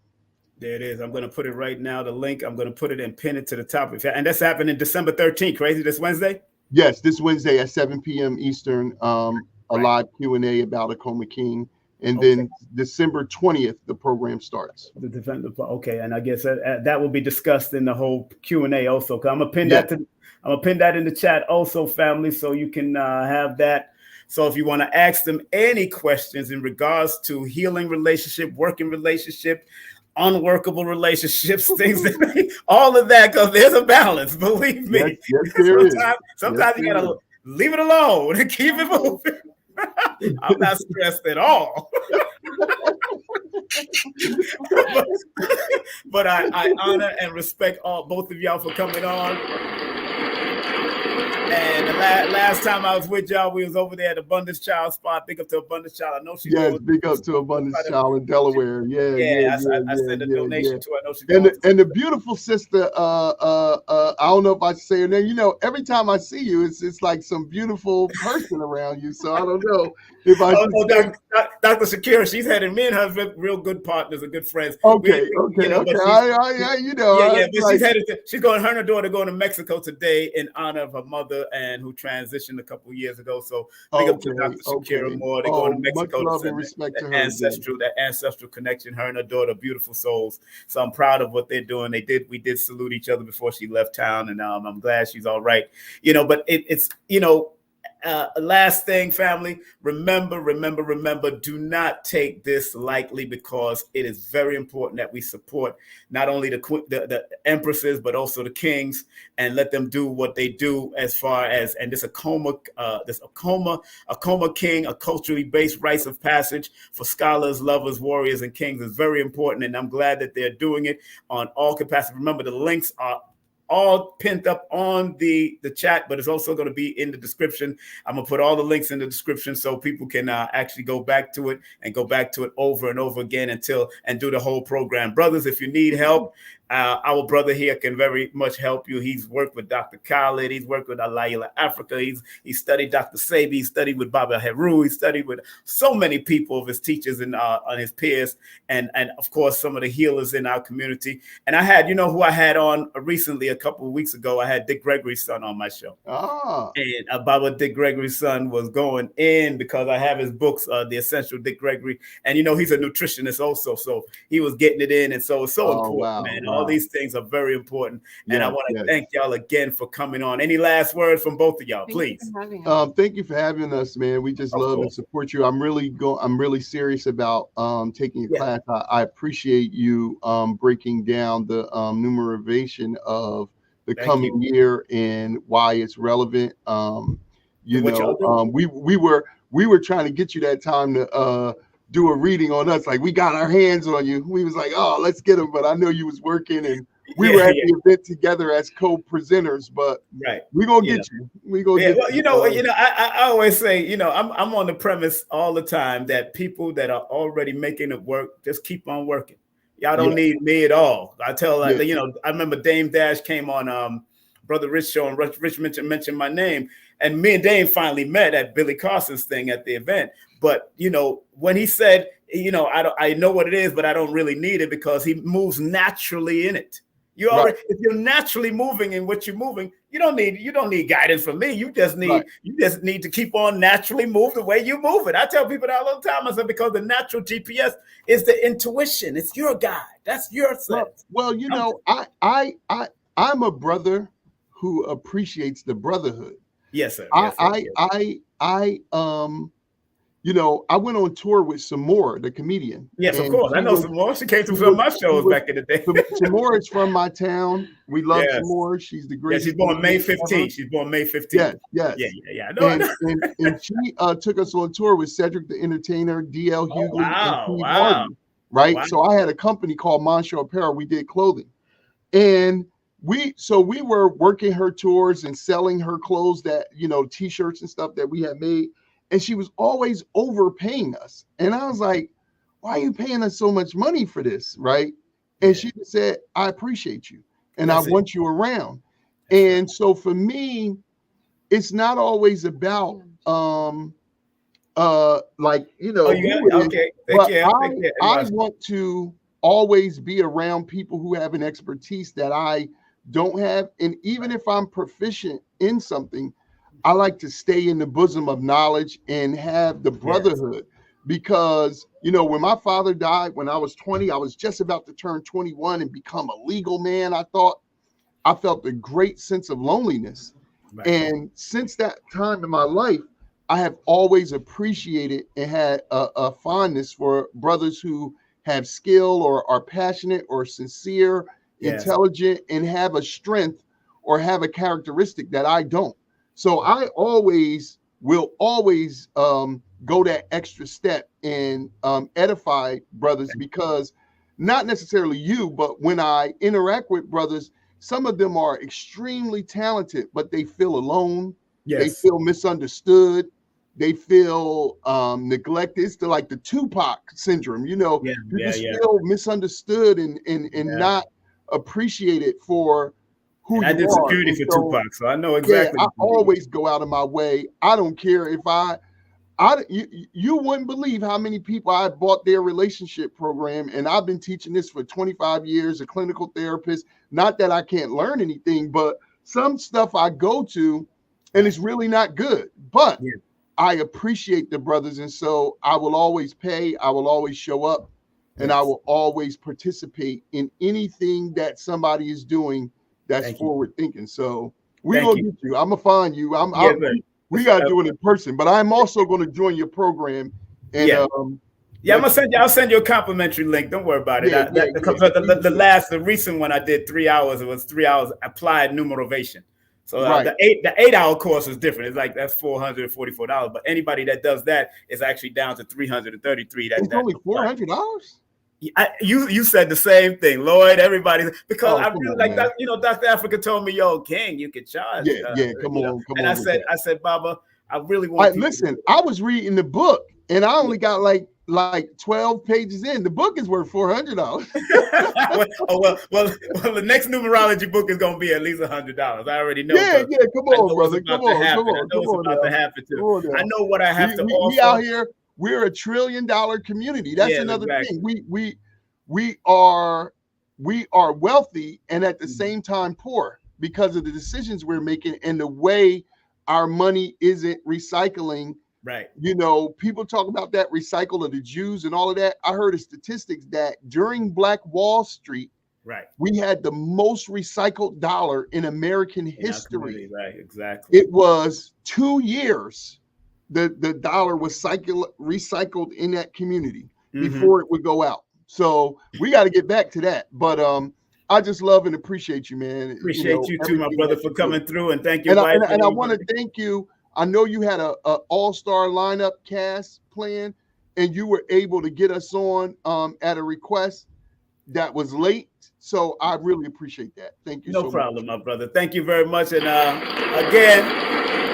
There it is. I'm going to put it right now. The link. I'm going to put it and pin it to the top. And that's happening December 13th. Crazy. This Wednesday. Yes, this Wednesday at 7 p.m. Eastern. A live Q&A about Akoma King. And then December 20th, the program starts. Okay, and I guess that will be discussed in the whole Q&A also. I'm gonna pin that in the chat also, family, so you can have that. So if you want to ask them any questions in regards to healing relationship, working relationship, unworkable relationships, things that all of that, because there's a balance. Believe me. Sometimes you gotta leave it alone and keep it moving. I'm not stressed at all. but I honor and respect both of y'all for coming on. And the last time I was with y'all, we was over there at Abundance Child spot. Big up to Abundance Child. I know she's big up to Abundance Child in Delaware. I sent a donation to her. I know she's and the beautiful sister. I don't know if I say her name. You know, every time I see you, it's like some beautiful person around you. So I don't know if I. Dr. Shakira, she's had me and her real good partners and good friends. Okay. But she's going. Her and her daughter going to Mexico today in honor of her mother, and who transitioned a couple years ago. So big up to Dr. Shakira Moore. They're going to Mexico to send that ancestral connection. Her and her daughter, beautiful souls. So I'm proud of what they're doing. We did salute each other before she left town, and I'm glad she's all right. You know, but it's you know. Last thing, family, remember, do not take this lightly, because it is very important that we support not only the empresses, but also the kings, and let them do what they do as far as, and this Akoma King, a culturally based rites of passage for scholars, lovers, warriors, and kings is very important. And I'm glad that they're doing it on all capacities. Remember, the links are all pinned up on the chat, but it's also going to be in the description. I'm going to put all the links in the description so people can actually go back to it and go back to it over and over again and do the whole program. Brothers, if you need help, our brother here can very much help you. He's worked with Dr. Khaled. He's worked with Alayla Africa. He studied Dr. Sabi. He studied with Baba Heru. He studied with so many people of his teachers and on his peers, and of course some of the healers in our community. And I had, you know who I had on recently, a couple of weeks ago? I had Dick Gregory's son on my show. And Baba Dick Gregory's son was going in because I have his books, The Essential Dick Gregory, and you know he's a nutritionist also, so he was getting it in, and so it's so important, wow, man. Wow. All these things are very important, and I want to thank y'all again for coming on. Any last words from both of y'all, please? Thank you for having us, man. We just love and support you. I'm really serious about taking a class. I appreciate you breaking down the numeration of the coming year and why it's relevant. We were trying to get you that time to do a reading on us. Like, we got our hands on you. We was like, oh, let's get them. But I know you was working, and we were at the event together as co-presenters. But we're gonna get you. We gonna get well, I always say, I'm on the premise all the time that people that are already making it work, just keep on working. Y'all don't need me at all. I tell I remember Dame Dash came on Brother Rich show, and Rich mentioned my name, and me and Dame finally met at Billy Carson's thing at the event. But when he said, I know what it is, but I don't really need it, because he moves naturally in it. You already, if you're naturally moving in what you're moving, you don't need guidance from me. You just need to keep on naturally move the way you move it. I tell people that all the time. I said, because the natural GPS is the intuition. It's your guide. That's your sense. Well, I'm a brother who appreciates the brotherhood. Yes, sir. I went on tour with Samora, the comedian. Yes, of course. I know Samora. She came to some of my shows back in the day. Samora is from my town. We love Samora. She's the greatest. She's born May 15th. She's born May 15th. Yes. Yeah. And she took us on tour with Cedric the Entertainer, DL Hughley, and Steve Harvey. Right? Wow. So I had a company called Montsho Apparel. We did clothing. And we were working her tours and selling her clothes, that, T-shirts and stuff that we had made. And she was always overpaying us. And I was like, why are you paying us so much money for this? Right. And she said, I appreciate you, and I want you around. And so for me, it's not always about I want to always be around people who have an expertise that I don't have. And even if I'm proficient in something, I like to stay in the bosom of knowledge and have the brotherhood, because, when my father died when I was 20, I was just about to turn 21 and become a legal man. I felt a great sense of loneliness. Right. And since that time in my life, I have always appreciated and had a fondness for brothers who have skill or are passionate or sincere, intelligent, and have a strength or have a characteristic that I don't. So I will always go that extra step and edify brothers, because not necessarily you, but when I interact with brothers, some of them are extremely talented, but they feel alone. Yes. They feel misunderstood. They feel neglected. It's like the Tupac syndrome, you feel misunderstood and not appreciated for who I did security for Tupac, so I know exactly. I always go out of my way. I don't care if you wouldn't believe how many people I bought their relationship program, and I've been teaching this for 25 years, a clinical therapist. Not that I can't learn anything, but some stuff I go to, and it's really not good. But I appreciate the brothers, and so I will always pay. I will always show up, and I will always participate in anything that somebody is doing that's forward thinking. So we're gonna get you. I'm gonna find you. We gotta do it in person, but I'm also gonna join your program. And I'll send you a complimentary link. Don't worry about it. The recent one I did 3 hours. It was 3 hours applied numeration. So the 8-hour course is different. It's like that's $444. But anybody that does that is actually down to $333. It's only $400. You said the same thing, Lloyd. Everybody, because I really like that. Dr. Africa told me, "Yo, King, you could charge." Come on. And I said, Baba, I really want. Listen, I was reading the book, and I only got like 12 pages in. The book is worth $400. well, the next numerology book is gonna be at least $100. I already know. Yeah. Come on, brother. Come on. I know it's about to happen too. I know what I have to offer. We out here. We're $1 trillion community. That's another thing. We are wealthy and at the same time poor because of the decisions we're making and the way our money isn't recycling. Right. People talk about that recycle of the Jews and all of that. I heard a statistics that during Black Wall Street, right, we had the most recycled dollar in American history. Right, exactly. It was 2 years the dollar was recycled in that community before it would go out. So we got to get back to that. But I just love and appreciate you, man. Appreciate you too, my brother, for coming through, and thank you. And I want to thank you. I know you had a all-star lineup cast plan, and you were able to get us on at a request that was late. So I really appreciate that. Thank you. No problem, my brother. Thank you very much. And again,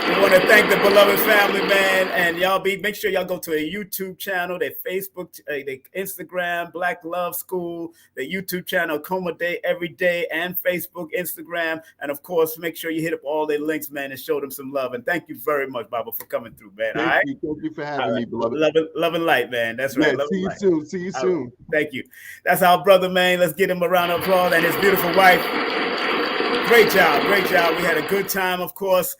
we want to thank the beloved family, man. And make sure y'all go to a YouTube channel, their Facebook, their Instagram, Black Love School, the YouTube channel, Akoma Day Every Day, and Facebook, Instagram. And of course, make sure you hit up all their links, man, and show them some love. And thank you very much, Baba, for coming through, man. Thank you for having me, beloved. Love and light, man. That's right. See you soon. Thank you. That's our brother, man. Let's give him a round of applause, and his beautiful wife. Great job. We had a good time, of course.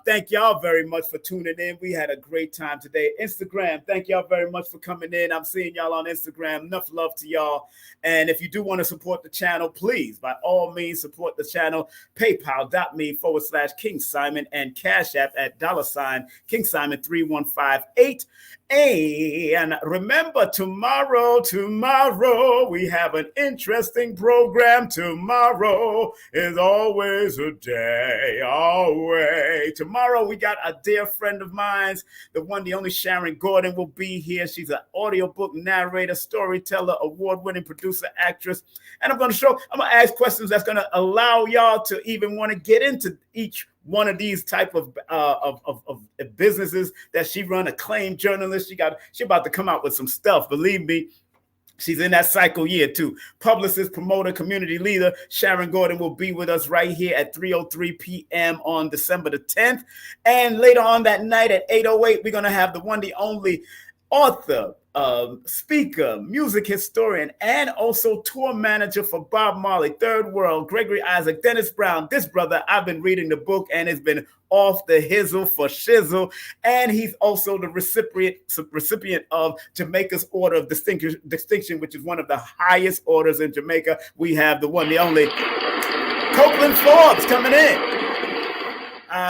Thank y'all very much for tuning in. We had a great time today. Instagram, thank y'all very much for coming in. I'm seeing y'all on Instagram. Enough love to y'all. And if you do want to support the channel, please, by all means, support the channel. PayPal.me/King Simon and Cash App at $King Simon 3158. And remember, tomorrow, we have an interesting program. Tomorrow is always a day, always. Tomorrow, we got a dear friend of mine, the one, the only Sharon Gordon will be here. She's an audiobook narrator, storyteller, award-winning producer, actress. And I'm going to ask questions that's going to allow y'all to even want to get into each one of these type of businesses that she run. Acclaimed journalist. She about to come out with some stuff. Believe me, she's in that cycle year too. Publicist, promoter, community leader. Sharon Gordon will be with us right here at 3:03 p.m. on December the 10th. And later on that night at 8:08, we're going to have the one, the only author, speaker, music historian, and also tour manager for Bob Marley, Third World, Gregory Isaac, Dennis Brown. This brother, I've been reading the book and it's been off the hizzle for shizzle. And he's also the recipient of Jamaica's Order of Distinction, which is one of the highest orders in Jamaica. We have the one, the only Copeland Forbes coming in.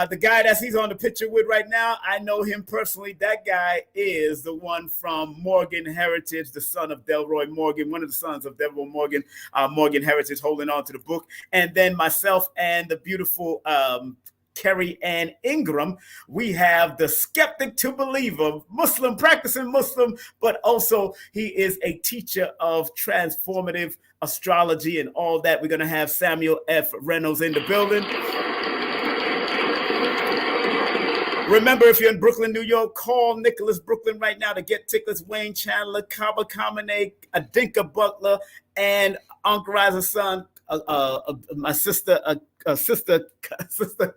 The guy that he's on the picture with right now, I know him personally. That guy is the one from Morgan Heritage, the son of Delroy Morgan, one of the sons of Delroy Morgan, Morgan Heritage, holding on to the book. And then myself and the beautiful Kerry Ann Ingram, we have the skeptic to believer, Muslim, practicing Muslim, but also he is a teacher of transformative astrology and all that. We're going to have Samuel F. Reynolds in the building. Remember, if you're in Brooklyn, New York, call Nicholas Brooklyn right now to get tickets. Wayne Chandler, Kaba Kamene, Adinka Butler, and Uncle Riser's son, my sister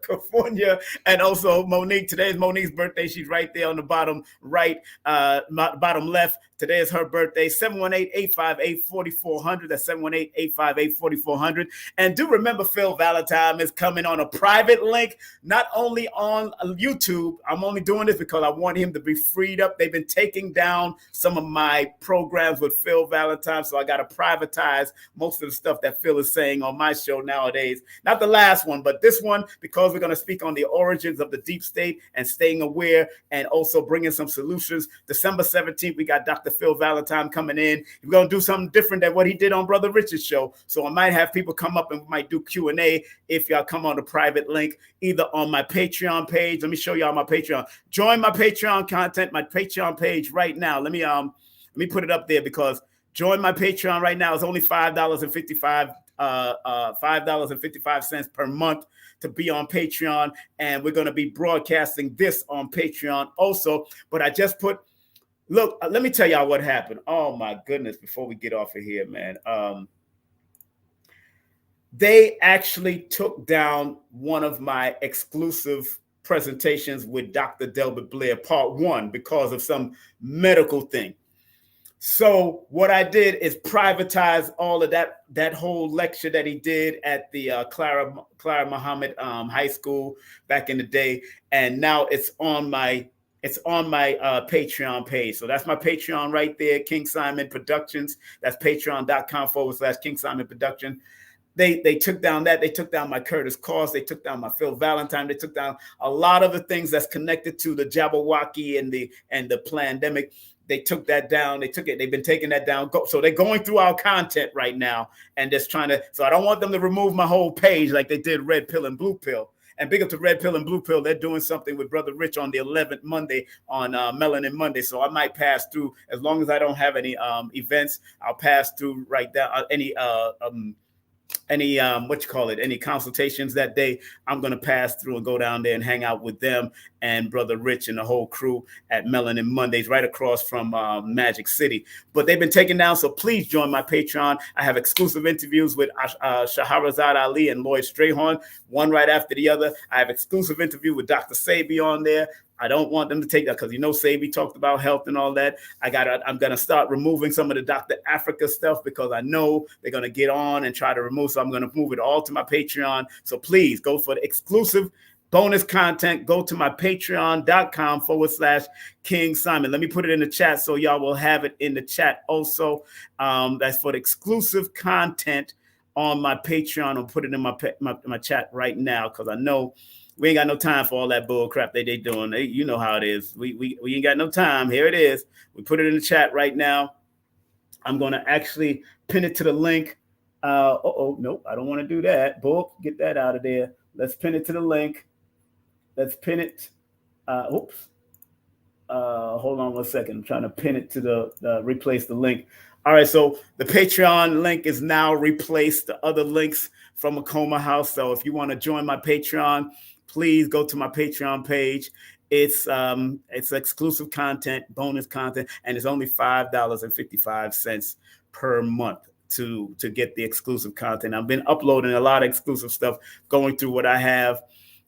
California, and also Monique. Today is Monique's birthday. She's right there on the bottom right, bottom left. Today is her birthday. 718-858-4400. That's 718-858-4400. And do remember, Phil Valentine is coming on a private link, not only on YouTube. I'm only doing this because I want him to be freed up. They've been taking down some of my programs with Phil Valentine, so I got to privatize most of the stuff that Phil is saying on my show nowadays. Not the last one, but this one, because we're going to speak on the origins of the deep state and staying aware and also bringing some solutions. December 17th, we got Dr. Phil Valentine coming in. We're going to do something different than what he did on Brother Richard's show. So I might have people come up and we might do Q&A if y'all come on the private link, either on my Patreon page. Let me show y'all my Patreon. Join my Patreon content, my Patreon page right now. Let me put it up there because Join my Patreon right now. It's only $5.55 per month to be on Patreon, and we're going to be broadcasting this on Patreon also. But I just put, look, let me tell y'all what happened. Oh my goodness! Before we get off of here, man, they actually took down one of my exclusive presentations with Dr. Delbert Blair, part 1, because of some medical thing. So what I did is privatize all of that whole lecture that he did at the Clara Muhammad High School back in the day, and now it's on my Patreon page. So that's my Patreon right there, King Simon Productions. That's patreon.com/King Simon Production. They took down that. They took down my Curtis Cause. They took down my Phil Valentine. They took down a lot of the things that's connected to the Jabberwocky and the pandemic. They took that down. They've been taking that down. So they're going through our content right now and just trying to. So I don't want them to remove my whole page like they did Red Pill and Blue Pill. And big up to Red Pill and Blue Pill. They're doing something with Brother Rich on the 11th Monday on Melanin Monday. So I might pass through, as long as I don't have any events. I'll pass through right down any consultations that day. I'm going to pass through and go down there and hang out with them and Brother Rich and the whole crew at Melanin Mondays right across from Magic City. But they've been taken down, so please join my Patreon. I have exclusive interviews with Shahrazad Ali and Lloyd Strayhorn, one right after the other. I have exclusive interview with Dr. Sabi on there. I don't want them to take that because, Sabi talked about health and all that. I'm going to start removing some of the Dr. Africa stuff because I know they're going to get on and try to remove. So I'm going to move it all to my Patreon. So please go for the exclusive bonus content. Go to my patreon.com/King Simon. Let me put it in the chat so y'all will have it in the chat also. That's for the exclusive content on my Patreon. I'll put it in my chat right now because I know we ain't got no time for all that bull crap they doing. You know how it is. We ain't got no time. Here it is. We put it in the chat right now. I'm going to actually pin it to the link. Nope, I don't want to do that. Bull, get that out of there. Let's pin it to the link. Let's pin it. Hold on 1 second. I'm trying to pin it to replace the link. All right, so the Patreon link is now replaced the other links from AkomaHouse. So if you want to join my Patreon, please go to my Patreon page. It's exclusive content, bonus content, and it's only $5.55 per month to get the exclusive content. I've been uploading a lot of exclusive stuff, going through what I have,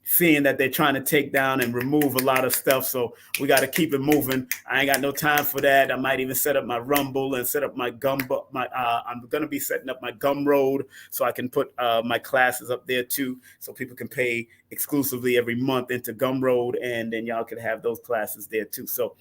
seeing that they're trying to take down and remove a lot of stuff. So we got to keep it moving. I ain't got no time for that. I might even set up my Rumble and set up my Gumbo. I'm going to be setting up my Gumroad so I can put my classes up there too. So people can pay exclusively every month into Gumroad, and then y'all can have those classes there too. So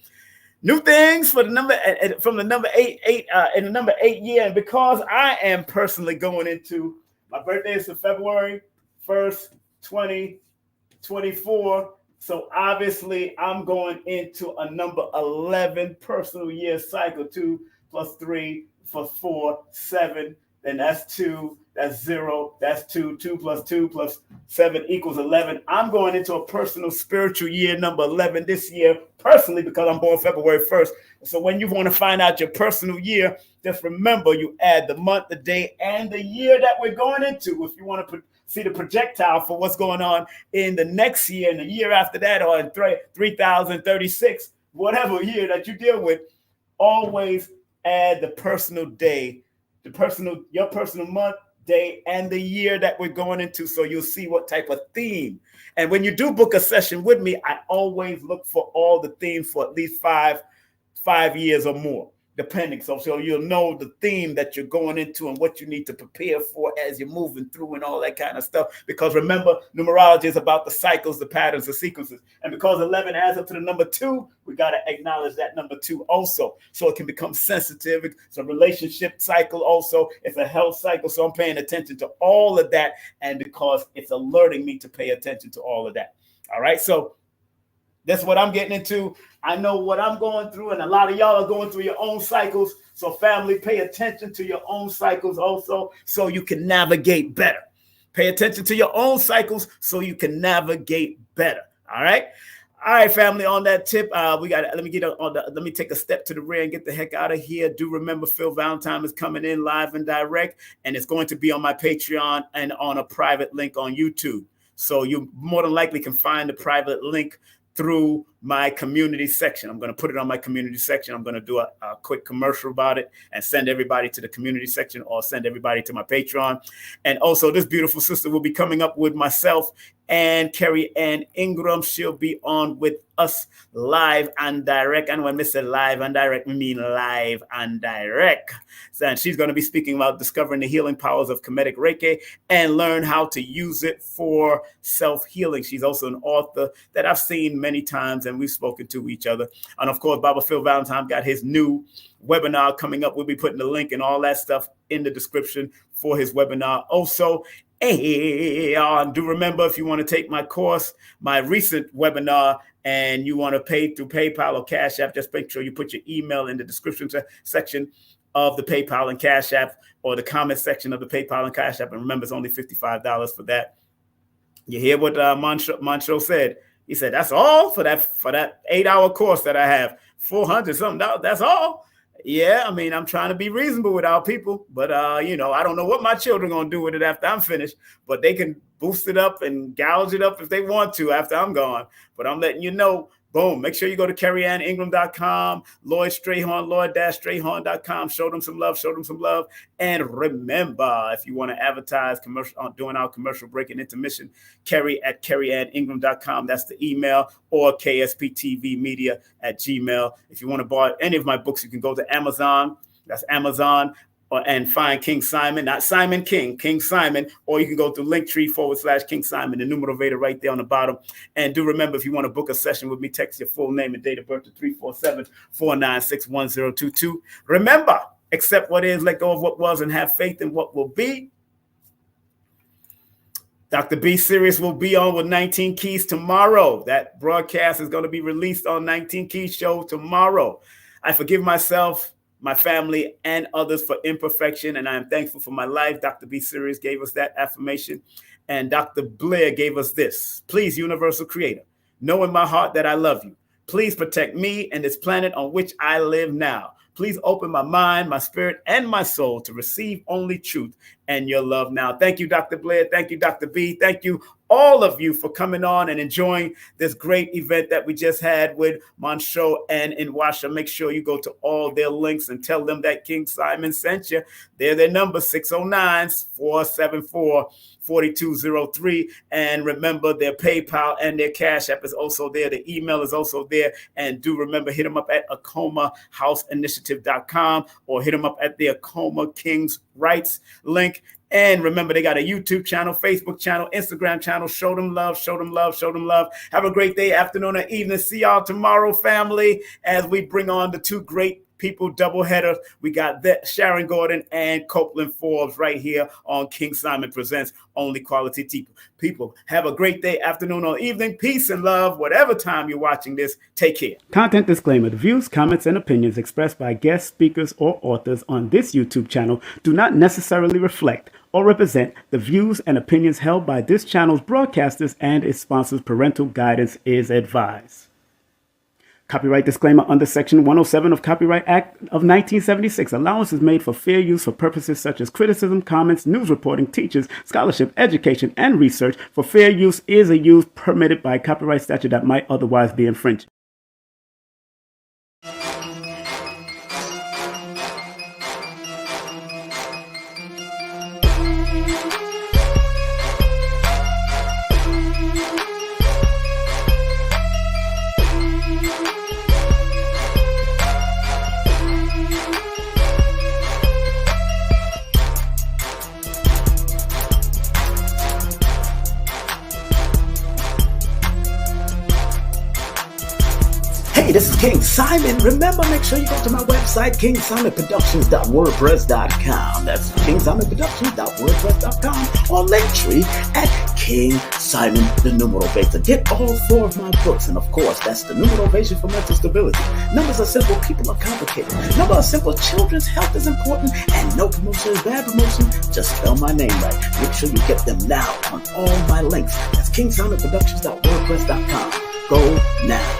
new things for the number from the number 8 in the number 8 year. And because I am personally going into, my birthday is February 1st, 2024. So obviously I'm going into a number 11 personal year cycle. 2 + 3 + 4, 7. Then that's 2. That's 0. That's 2. 2 + 2 + 7 = 11. I'm going into a personal spiritual year number 11 this year, personally, because I'm born February 1st. So when you want to find out your personal year, just remember you add the month, the day, and the year that we're going into. If you want to see the projectile for what's going on in the next year and the year after that, or in 3036, whatever year that you deal with, always add the personal day, your personal month, day, and the year that we're going into, so you'll see what type of theme. And when you do book a session with me, I always look for all the themes for at least five years or more, depending. So you'll know the theme that you're going into and what you need to prepare for as you're moving through and all that kind of stuff. Because remember, numerology is about the cycles, the patterns, the sequences. And because 11 adds up to the number 2, we got to acknowledge that number 2 also. So it can become sensitive. It's a relationship cycle also. It's a health cycle. So I'm paying attention to all of that. And because it's alerting me to pay attention to all of that. All right. So that's what I'm getting into. I know what I'm going through, and a lot of y'all are going through your own cycles. So family, pay attention to your own cycles also so you can navigate better. Pay attention to your own cycles so you can navigate better. All right. All right, family. On that tip, let me take a step to the rear and get the heck out of here. Do remember Phil Valentine is coming in live and direct, and it's going to be on my Patreon and on a private link on YouTube. So you more than likely can find the private link through my community section. I'm going to put it on my community section. I'm going to do a quick commercial about it and send everybody to the community section or send everybody to my Patreon. And also this beautiful sister will be coming up with myself and Carrie Ann Ingram. She'll be on with us live and direct. And when I say live and direct, we mean live and direct. So, and she's going to be speaking about discovering the healing powers of Kemetic Reiki and learn how to use it for self-healing. She's also an author that I've seen many times and we've spoken to each other. And of course, Baba Phil Valentine got his new webinar coming up. We'll be putting the link and all that stuff in the description for his webinar. Also, do remember, if you want to take my course, my recent webinar, and you want to pay through PayPal or Cash App, just make sure you put your email in the description section of the PayPal and Cash App, or the comment section of the PayPal and Cash App. And remember, it's only $55 for that. You hear what Montsho said? He said, that's all for that 8-hour course that I have, $400 something. That's all. Yeah, I mean, I'm trying to be reasonable with our people, but I don't know what my children are going to do with it after I'm finished, but they can boost it up and gouge it up if they want to after I'm gone. But I'm letting you know, boom, make sure you go to CarrieAnnIngram.com, Lloyd-Strayhorn.com. Show them some love. And remember, if you want to advertise doing our commercial break and intermission, Carrie@CarrieAnnIngram.com. That's the email, or KSPTVmedia@gmail. If you want to buy any of my books, you can go to Amazon. That's Amazon. And find King Simon, not Simon King, King Simon, or you can go to Linktree/King Simon, the numerator right there on the bottom. And do remember, if you want to book a session with me, text your full name and date of birth to 347-496-1022. Remember, accept what is, let go of what was, and have faith in what will be. Dr. B Series will be on with 19 Keys tomorrow. That broadcast is going to be released on 19 Keys show tomorrow. I forgive myself, my family, and others for imperfection, and I am thankful for my life. Dr. B Series gave us that affirmation, and Dr. Blair gave us this. Please, Universal Creator, know in my heart that I love you. Please protect me and this planet on which I live now. Please open my mind, my spirit, and my soul to receive only truth and your love now. Thank you, Dr. Blair. Thank you, Dr. B. Thank you, all of you, for coming on and enjoying this great event that we just had with Montsho and Nwasha. Make sure you go to all their links and tell them that King Simon sent you. They're their number, 609-474-4203. And remember, their PayPal and their Cash App is also there. The email is also there. And do remember, hit them up at akomahouseinitiative.com or hit them up at the Akoma King's Rights link. And remember, they got a YouTube channel, Facebook channel, Instagram channel. Show them love, show them love, show them love. Have a great day, afternoon, or evening. See y'all tomorrow, family, as we bring on the two great people doubleheader. We got that Sharon Gordon and Copeland Forbes right here on King Simon Presents Only Quality People. Have a great day, afternoon, or evening. Peace and love, whatever time you're watching this. Take care. Content disclaimer. The views, comments, and opinions expressed by guest speakers or authors on this YouTube channel do not necessarily reflect or represent the views and opinions held by this channel's broadcasters and its sponsors. Parental guidance is advised. Copyright disclaimer under Section 107 of Copyright Act of 1976. Allowance is made for fair use for purposes such as criticism, comments, news reporting, teachers, scholarship, education, and research. For fair use is a use permitted by copyright statute that might otherwise be infringed. Hey, this is King Simon. Remember, make sure you go to my website, KingSimonProductions.wordpress.com. That's KingSimonProductions.wordpress.com, or Linktree at King Simon, the numeral base. Get all 4 of my books, and of course, that's the numeration for mental stability. Numbers are simple, people are complicated. Numbers are simple, children's health is important, and no promotion is bad promotion. Just spell my name right. Make sure you get them now on all my links. That's KingSimonProductions.wordpress.com. Go now.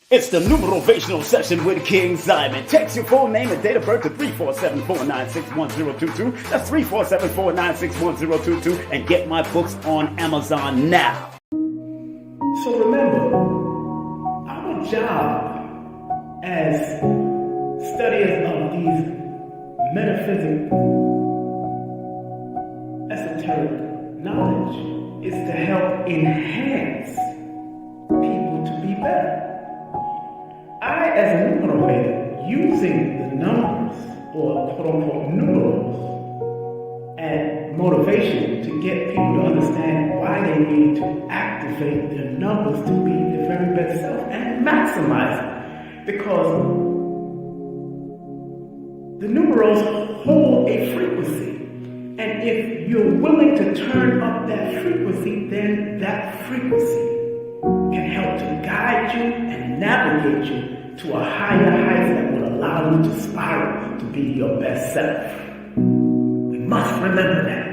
It's the numerational session with King Simon. Text your full name and date of birth to 347-496-1022. That's 347-496-1022. And get my books on Amazon now. So remember, our job as studiers of these metaphysical, esoteric knowledge is to help enhance people to be better. I, as a numerator, using the numbers, or quote-unquote numerals, as motivation to get people to understand why they need to activate their numbers to be their very best self and maximize it. Because the numerals hold a frequency. And if you're willing to turn up that frequency, then that frequency can help to guide you and navigate you to a higher height that will allow you to spiral to be your best self. We must remember that.